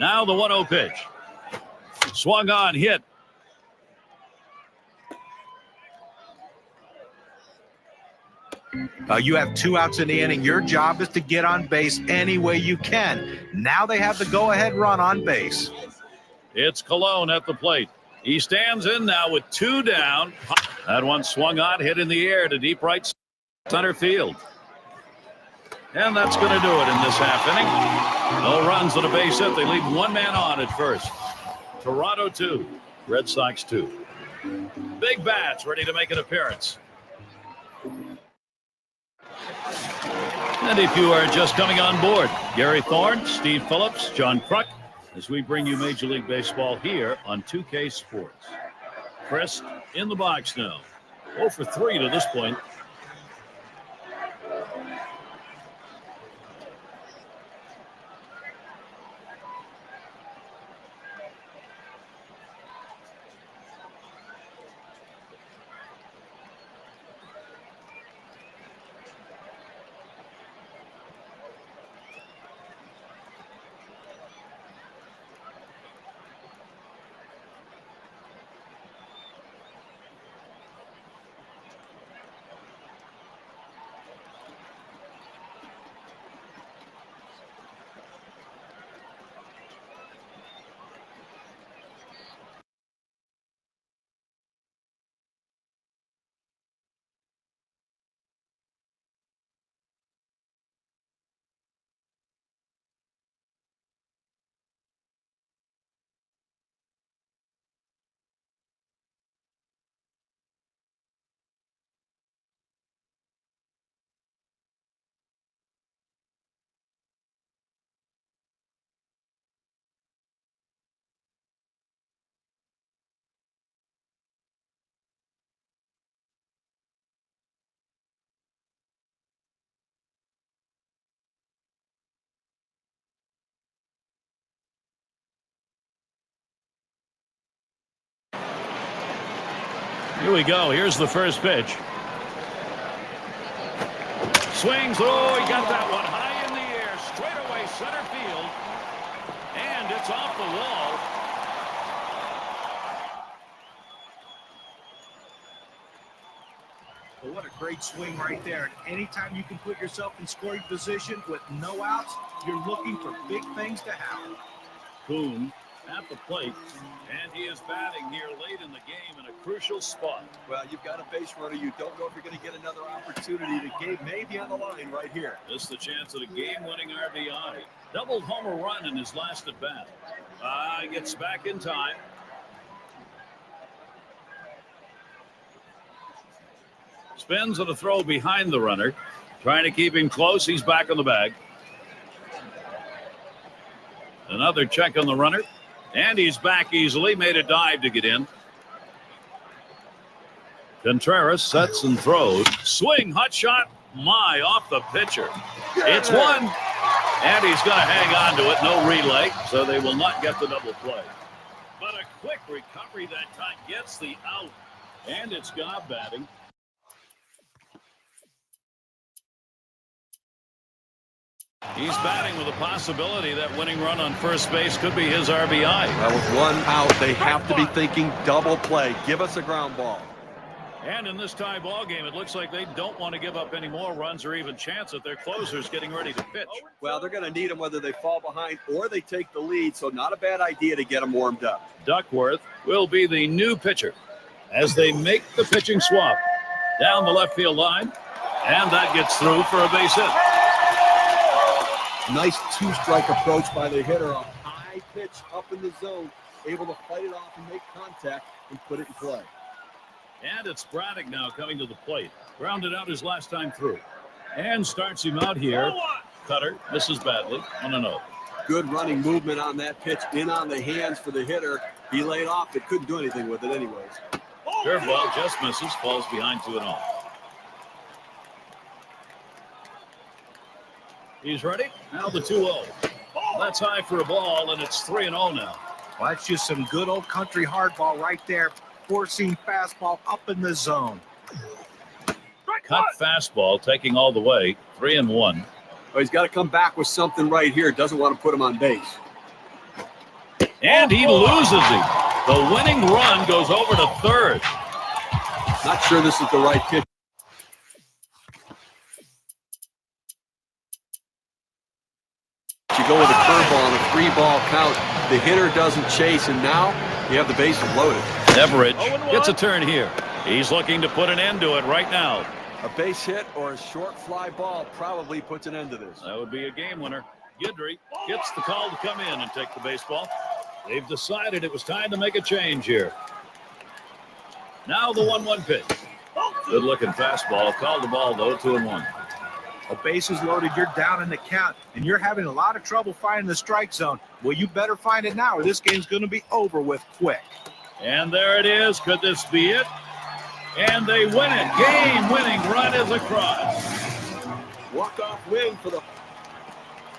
Now the 1-0 pitch. Swung on, hit. You have 2 outs in the inning. Your job is to get on base any way you can. Now they have the go-ahead run on base. It's Colon at the plate. He stands in now with 2 down. That one swung on, hit in the air to deep right center field. And that's going to do it in this half inning. No runs and a base hit. They leave 1 man on at first. Toronto 2, Red Sox 2. Big bats ready to make an appearance. And if you are just coming on board, Gary Thorne, Steve Phillips, John Kruk, as we bring you Major League Baseball here on 2K Sports. Chris in the box now. 0 for 3 to this point. Here we go. Here's the first pitch. Swings. Oh, he got that one high in the air. Straight away center field. And it's off the wall. Well, what a great swing right there. And anytime you can put yourself in scoring position with no outs, you're looking for big things to happen. Boone at the plate, and he is batting here late in the game in a crucial spot. Well, you've got a base runner. You don't know if you're going to get another opportunity. The game may be on the line right here. This is the chance at a game-winning RBI. Double homer run in his last at bat. He gets back in time. Spins on a throw behind the runner. Trying to keep him close. He's back on the bag. Another check on the runner. And he's back easily. Made a dive to get in. Contreras sets and throws. Swing, hot shot. My, off the pitcher. It's one. And he's going to hang on to it. No relay. So they will not get the double play. But a quick recovery that time gets the out. And it's Gobb batting. He's batting with a possibility that winning run on first base could be his RBI. Well, with one out, they have to be thinking double play. Give us a ground ball. And in this tie ball game, it looks like they don't want to give up any more runs or even chance at their closers getting ready to pitch. Well, they're going to need them whether they fall behind or they take the lead, so not a bad idea to get them warmed up. Duckworth will be the new pitcher as they make the pitching swap down the left field line, and that gets through for a base hit. Nice two-strike approach by the hitter. A high pitch up in the zone, able to fight it off and make contact and put it in play. And it's Braddock now coming to the plate. Grounded out his last time through. And starts him out here. Cutter misses badly on a note. Good running movement on that pitch. In on the hands for the hitter. He laid off. It couldn't do anything with it anyways. Curveball just misses. Falls behind 2-0. He's ready. Now the 2-0. That's high for a ball, and it's 3-0 now. Well, that's just some good old country hardball right there. Forcing fastball up in the zone. Cut fastball taking all the way. 3-1. Well, he's got to come back with something right here. Doesn't want to put him on base. And he loses him. The winning run goes over to third. Not sure this is the right pitch. You go with a curveball and a 3-ball count. The hitter doesn't chase, and now you have the bases loaded. Everidge gets a turn here. He's looking to put an end to it right now. A base hit or a short fly ball probably puts an end to this. That would be a game winner. Guidry gets the call to come in and take the baseball. They've decided it was time to make a change here. Now the 1-1 pitch. Good looking fastball. Called the ball though. 2-1. A base is loaded, you're down in the count, and you're having a lot of trouble finding the strike zone. Well, you better find it now, or this game's going to be over with quick. And there it is. Could this be it? And they win it. Game-winning run is across. Walk-off win for the...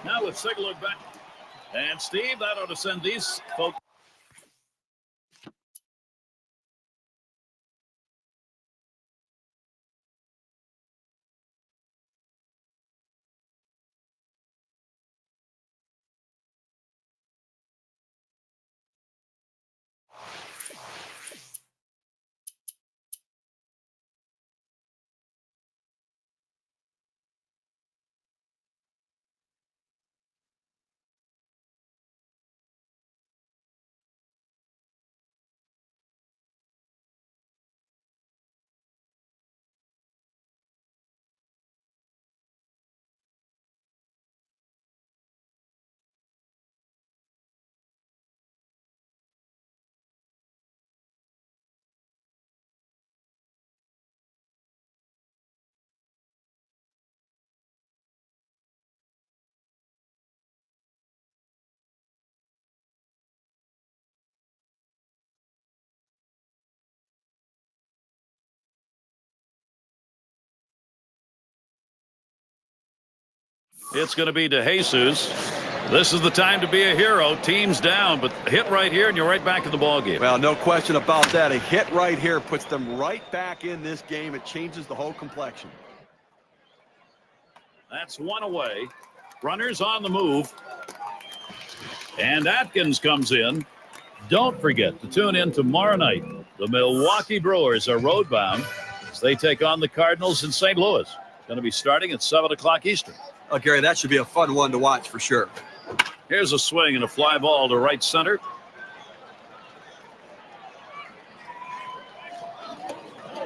Now with Sigler back. And Steve, that ought to send these folks. It's going to be DeJesus. This is the time to be a hero. Team's down, but hit right here and you're right back in the ball game. Well, no question about that. A hit right here puts them right back in this game. It changes the whole complexion. That's one away. Runners on the move. And Atkins comes in. Don't forget to tune in tomorrow night. The Milwaukee Brewers are roadbound as they take on the Cardinals in St. Louis. Going to be starting at 7 o'clock Eastern. Oh, Gary, that should be a fun one to watch for sure. Here's a swing and a fly ball to right center.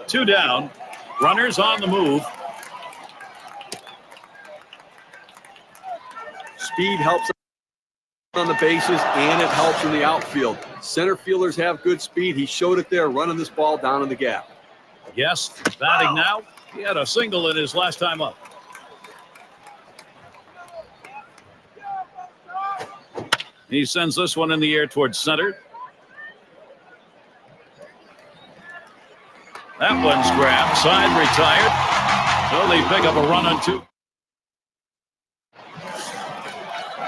Two down. Runners on the move. Speed helps on the bases, and it helps in the outfield. Center fielders have good speed. He showed it there, running this ball down in the gap. Yes, batting now. He had a single in his last time up. He sends this one in the air towards center. That one's grabbed. Side retired. So they pick up a run on two.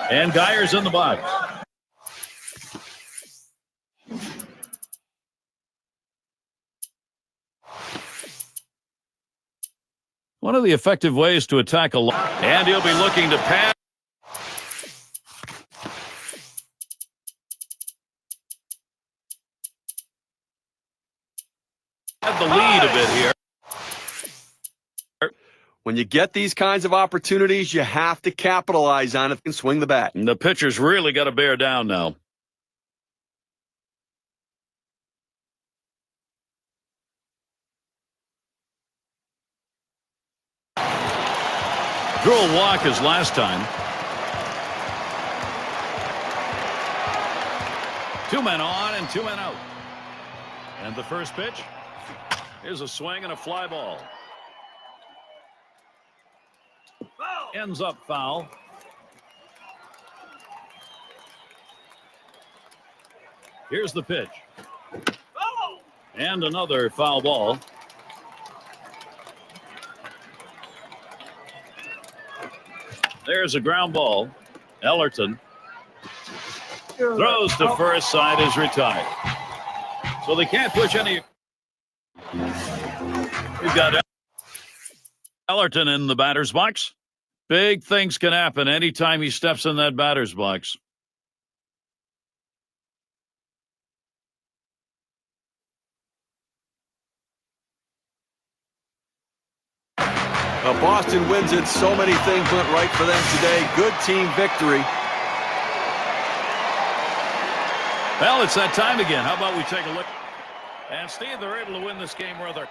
And Geyer's in the box. One of the effective ways to attack a line. And he'll be looking to pass. Had the lead a bit here. When you get these kinds of opportunities, you have to capitalize on it and swing the bat. And the pitcher's really got to bear down now. Drew a walk his last time. Two men on and two men out. And the first pitch. Here's a swing and a fly ball. Ends up foul. Here's the pitch. And another foul ball. There's a ground ball. Ellerton throws to first. Side is retired. So they can't push any. We've got Ellerton in the batter's box. Big things can happen anytime he steps in that batter's box. Boston wins it. So many things went right for them today. Good team victory. Well, it's that time again. How about we take a look? And Steve, they're able to win this game rather.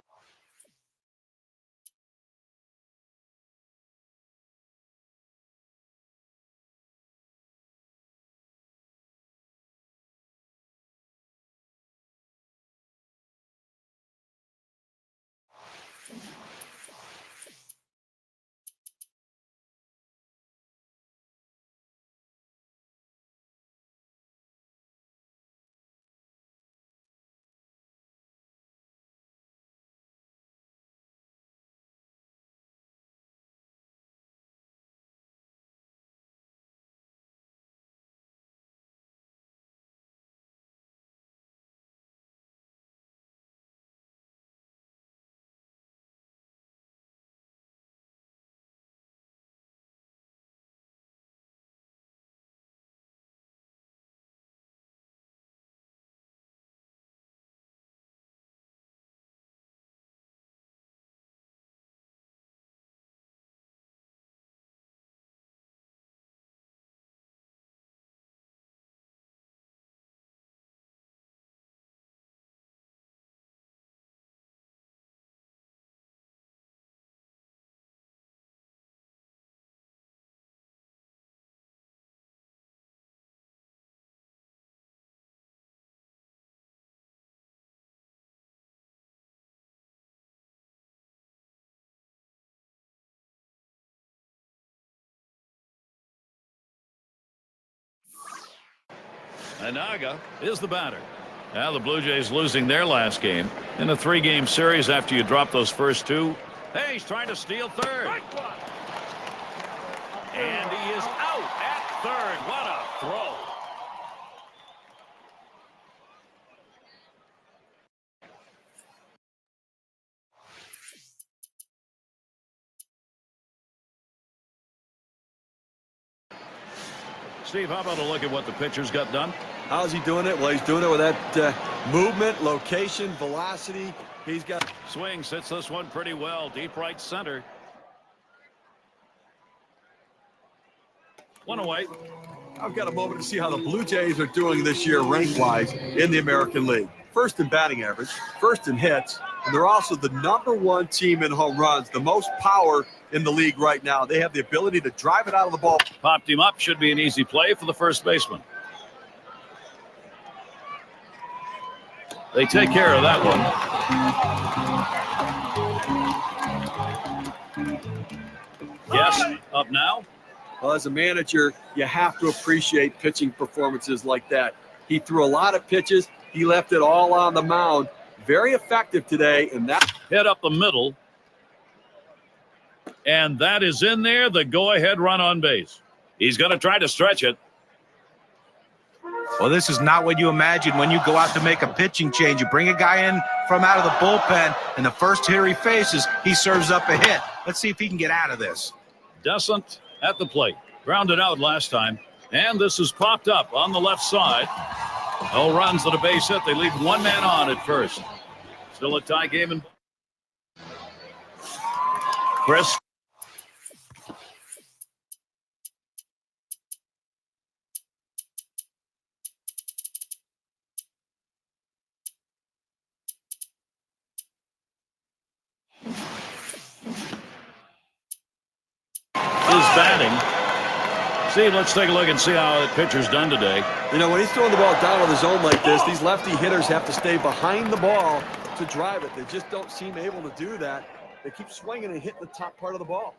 Anaga is the batter. Now the Blue Jays losing their last game in a 3-game series after you drop those first two. Hey, he's trying to steal third. And he is out at third. What a throw. Steve, how about a look at what the pitcher's got done? How's he doing it? Well, he's doing it with that movement, location, velocity. He's got Swing sits this one pretty well. Deep right center. One away. I've got a moment to see how the Blue Jays are doing this year rank-wise in the American League. First in batting average, first in hits, and they're also the #1 team in home runs, the most power in the league right now. They have the ability to drive it out of the ball. Popped him up. Should be an easy play for the first baseman. They take care of that one. Yes, up now. Well, as a manager, you have to appreciate pitching performances like that. He threw a lot of pitches. He left it all on the mound. Very effective today, and that Hit up the middle. And that is in there, the go-ahead run on base. He's going to try to stretch it. Well, this is not what you imagine when you go out to make a pitching change. You bring a guy in from out of the bullpen, and the first hitter he faces, he serves up a hit. Let's see if he can get out of this. Descent at the plate. Grounded out last time. And this is popped up on the left side. No runs at a base hit. They leave one man on at first. Still a tie game. And Chris. Is batting. See, let's take a look and see how the pitcher's done today. You know, when he's throwing the ball down on the zone like this, these lefty hitters have to stay behind the ball to drive it. They just don't seem able to do that. They keep swinging and hitting the top part of the ball.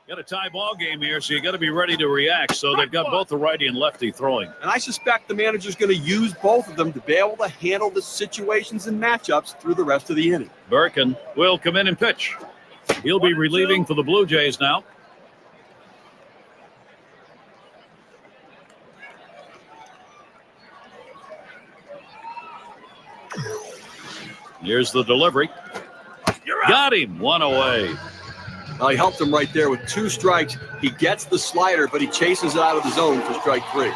Got a tie ball game here, so you got to be ready to react. So they've got both the righty and lefty throwing. And I suspect the manager's going to use both of them to be able to handle the situations and matchups through the rest of the inning. Birkin will come in and pitch. He'll be relieving for the Blue Jays now. Here's the delivery. Got him. One away. He helped him right there with 2 strikes. He gets the slider, but he chases it out of the zone for strike 3.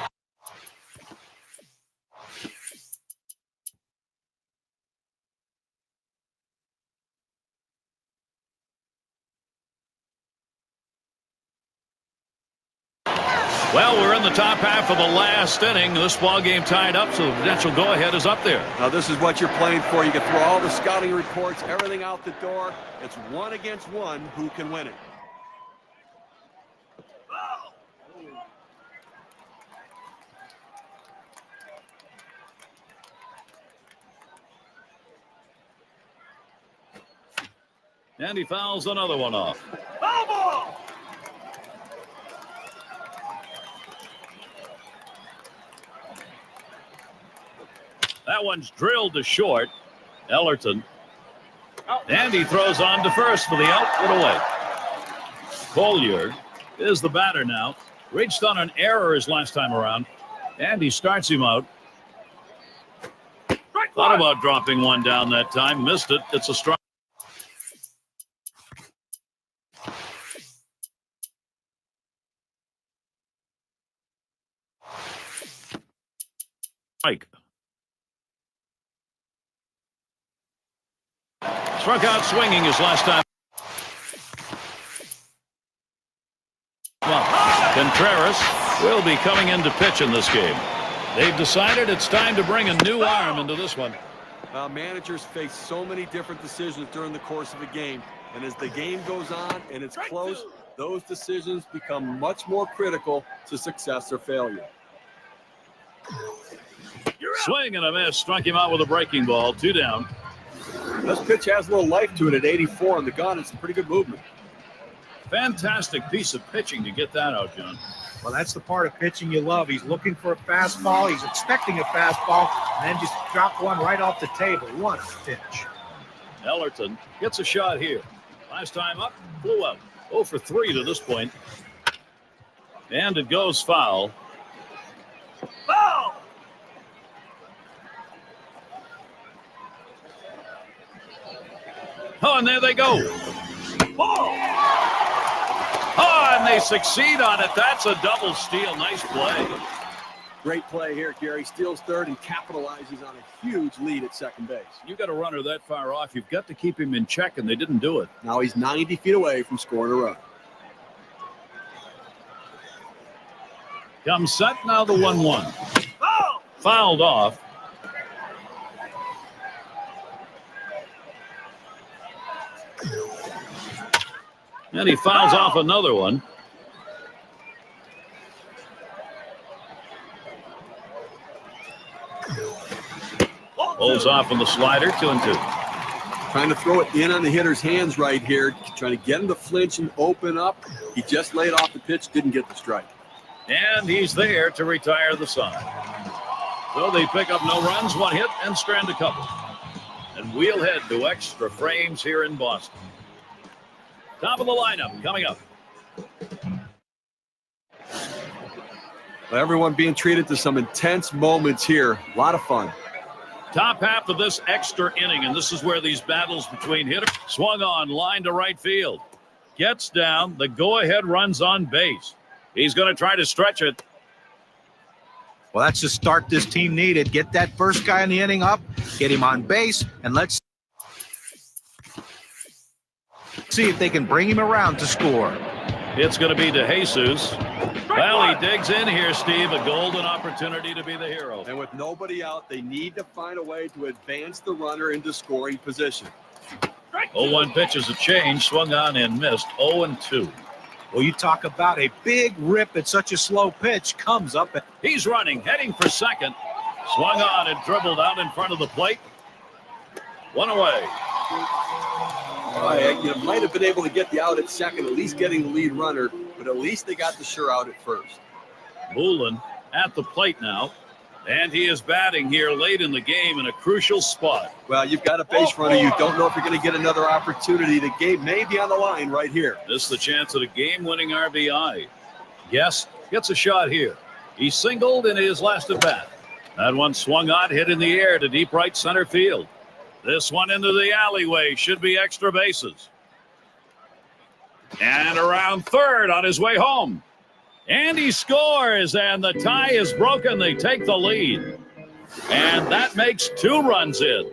Well, we're in the top half of the last inning. This ball game tied up, so the potential go-ahead is up there. Now, this is what you're playing for. You can throw all the scouting reports, everything out the door. It's 1 against 1. Who can win it? And he fouls another one off. That one's drilled to short. Ellerton. And he throws on to first for the out. Put away. Collier is the batter now. Reached on an error his last time around. And he starts him out. Thought about dropping one down that time. Missed it. It's a strike. Struck out swinging his last time. Well, Contreras will be coming in to pitch in this game. They've decided it's time to bring a new arm into this one. Managers face so many different decisions during the course of a game. And as the game goes on and it's close, those decisions become much more critical to success or failure. Swing and a miss. Struck him out with a breaking ball. 2 down. This pitch has a little life to it at 84 on the gun. It's a pretty good movement. Fantastic piece of pitching to get that out, John. Well, that's the part of pitching you love. He's looking for a fastball. He's expecting a fastball, and then just drop one right off the table. What a pitch. Ellerton gets a shot here. Last time up, flew out. 0 for 3 to this point. And it goes foul. Foul! Oh, and there they go. Oh, and they succeed on it. That's a double steal. Nice play. Great play here, Gary. Steals third and capitalizes on a huge lead at second base. You got a runner that far off. You've got to keep him in check, and they didn't do it. Now he's 90 feet away from scoring a run. Comes set, now the 1-1. Fouled off. And he fouls off another one. Holds off on the slider, 2-2. Trying to throw it in on the hitter's hands right here. Trying to get him to flinch and open up. He just laid off the pitch, didn't get the strike. And he's there to retire the side. So they pick up no runs, one hit, and strand a couple. And we'll head to extra frames here in Boston. Top of the lineup coming up. Everyone being treated to some intense moments here. A lot of fun. Top half of this extra inning, and this is where these battles between hitters swung on, line to right field. Gets down, the go-ahead runs on base. He's going to try to stretch it. Well, that's the start this team needed. Get that first guy in the inning up, get him on base, and let's see if they can bring him around to score. It's going to be De Jesus. Well, he digs in here, Steve. A golden opportunity to be the hero. And with nobody out, they need to find a way to advance the runner into scoring position. 0-1 pitch is a change. Swung on and missed. 0-2. Well, you talk about a big rip at such a slow pitch. Comes up. He's running, heading for second. Swung on and dribbled out in front of the plate. One away. You might have been able to get the out at second, at least getting the lead runner, but at least they got the sure out at first. Moulin at the plate now, and he is batting here late in the game in a crucial spot. Well, you've got a base runner. You don't know if you're going to get another opportunity. The game may be on the line right here. This is the chance at a game-winning RBI. Yes, gets a shot here. He singled in his last at bat. That one swung on, hit in the air to deep right center field. This one into the alleyway, should be extra bases. And around third on his way home. And he scores, and the tie is broken. They take the lead. And that makes 2 runs in.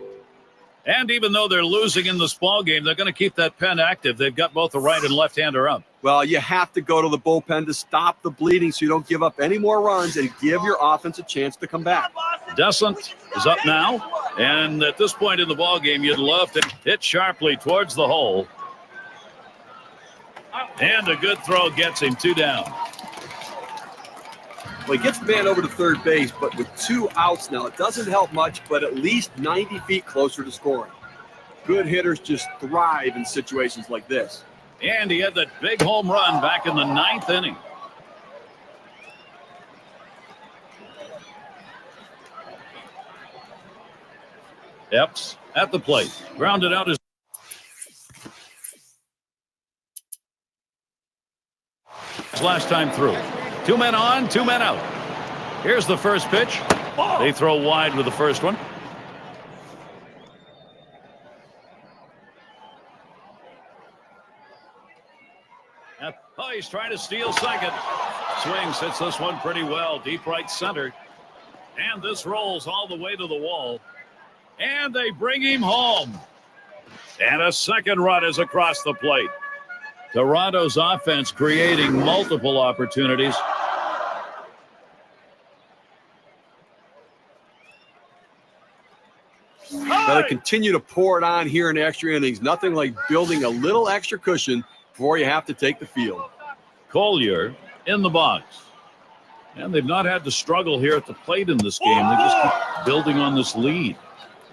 And even though they're losing in this ball game, they're going to keep that pen active. They've got both the right and left-hander up. Well, you have to go to the bullpen to stop the bleeding so you don't give up any more runs and give your offense a chance to come back. Descent is up now. And at this point in the ball game, you'd love to hit sharply towards the hole. And a good throw gets him 2 down. Well, he gets the man over to third base, but with 2 outs now, it doesn't help much, but at least 90 feet closer to scoring. Good hitters just thrive in situations like this. And he had that big home run back in the 9th inning. Epps at the plate. Grounded out his last time through. 2 men on, 2 men out. Here's the first pitch. They throw wide with the first one. Oh, he's trying to steal second. Swings, hits this one pretty well. Deep right center. And this rolls all the way to the wall. And they bring him home. And a second run is across the plate. Toronto's offense creating multiple opportunities. Got to continue to pour it on here in extra innings. Nothing like building a little extra cushion before you have to take the field. Collier in the box. And they've not had to struggle here at the plate in this game. They just keep building on this lead.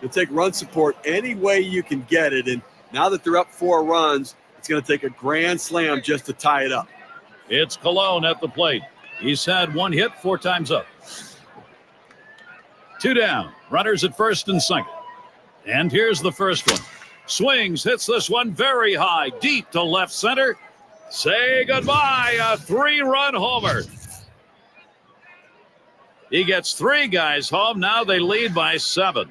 You take run support any way you can get it. And now that they're up 4 runs, it's going to take a grand slam just to tie it up. It's Colon at the plate. He's had 1 hit 4 times up. 2 down. Runners at first and second. And here's the first one. Swings, hits this one very high, deep to left center. Say goodbye, a 3-run homer. He gets 3 guys home. Now they lead by 7.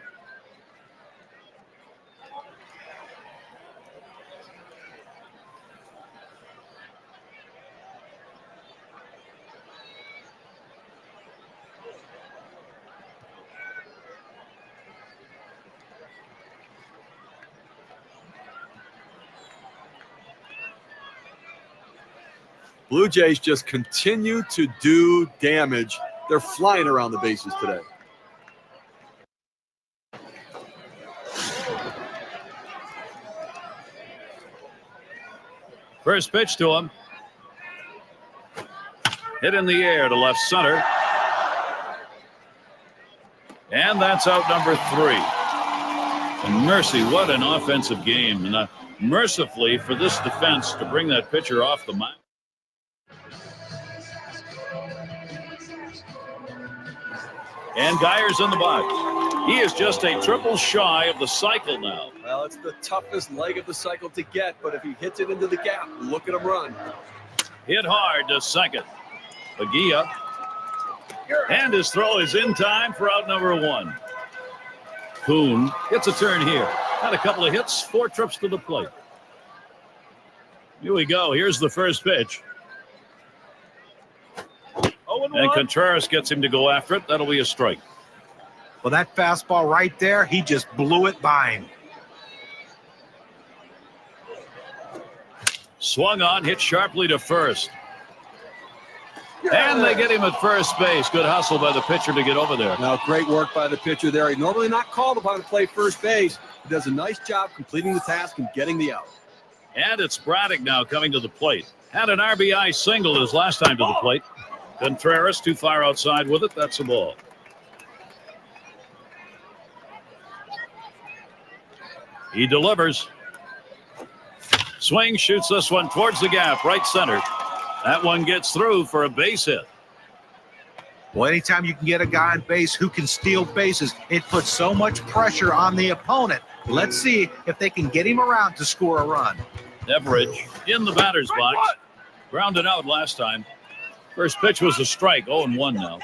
Blue Jays just continue to do damage. They're flying around the bases today. First pitch to him. Hit in the air to left center. And that's out number 3. And mercy, what an offensive game. And mercifully for this defense to bring that pitcher off the mound. And Geyer's in the box. He is just a triple shy of the cycle now. Well, it's the toughest leg of the cycle to get, but if he hits it into the gap, look at him run. Hit hard to second. Bagia. And his throw is in time for out number 1. Kuhn gets a turn here. Had a couple of hits, 4 trips to the plate. Here we go. Here's the first pitch. And Contreras gets him to go after it. That'll be a strike. Well, that fastball right there, he just blew it by him. Swung on, hit sharply to first. And they get him at first base. Good hustle by the pitcher to get over there. Now, great work by the pitcher there. He's normally not called upon to play first base. He does a nice job completing the task and getting the out. And it's Braddock now coming to the plate. Had an RBI single his last time to the plate. Contreras too far outside with it. That's a ball. He delivers. Swing, shoots this one towards the gap, right center. That one gets through for a base hit. Well, anytime you can get a guy on base who can steal bases, it puts so much pressure on the opponent. Let's see if they can get him around to score a run. Everidge in the batter's box. Grounded out last time. First pitch was a strike, 0-1 now.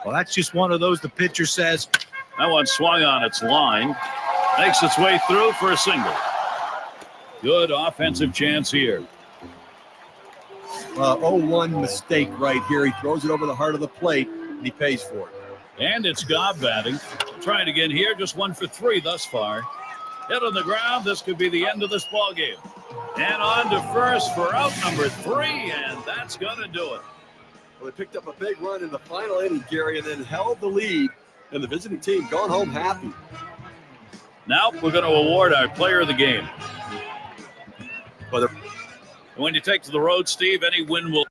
Well, that's just one of those the pitcher says. That one swung on its line. Makes its way through for a single. Good offensive chance here. 0-1 mistake right here. He throws it over the heart of the plate, and he pays for it. And it's Gobb batting. Trying again here, just 1 for 3 thus far. Hit on the ground. This could be the end of this ball game. And on to first for out number 3, and that's going to do it. Well, they picked up a big run in the final inning, Gary, and then held the lead, and the visiting team gone home happy. Now we're going to award our player of the game. When you take to the road, Steve, any win will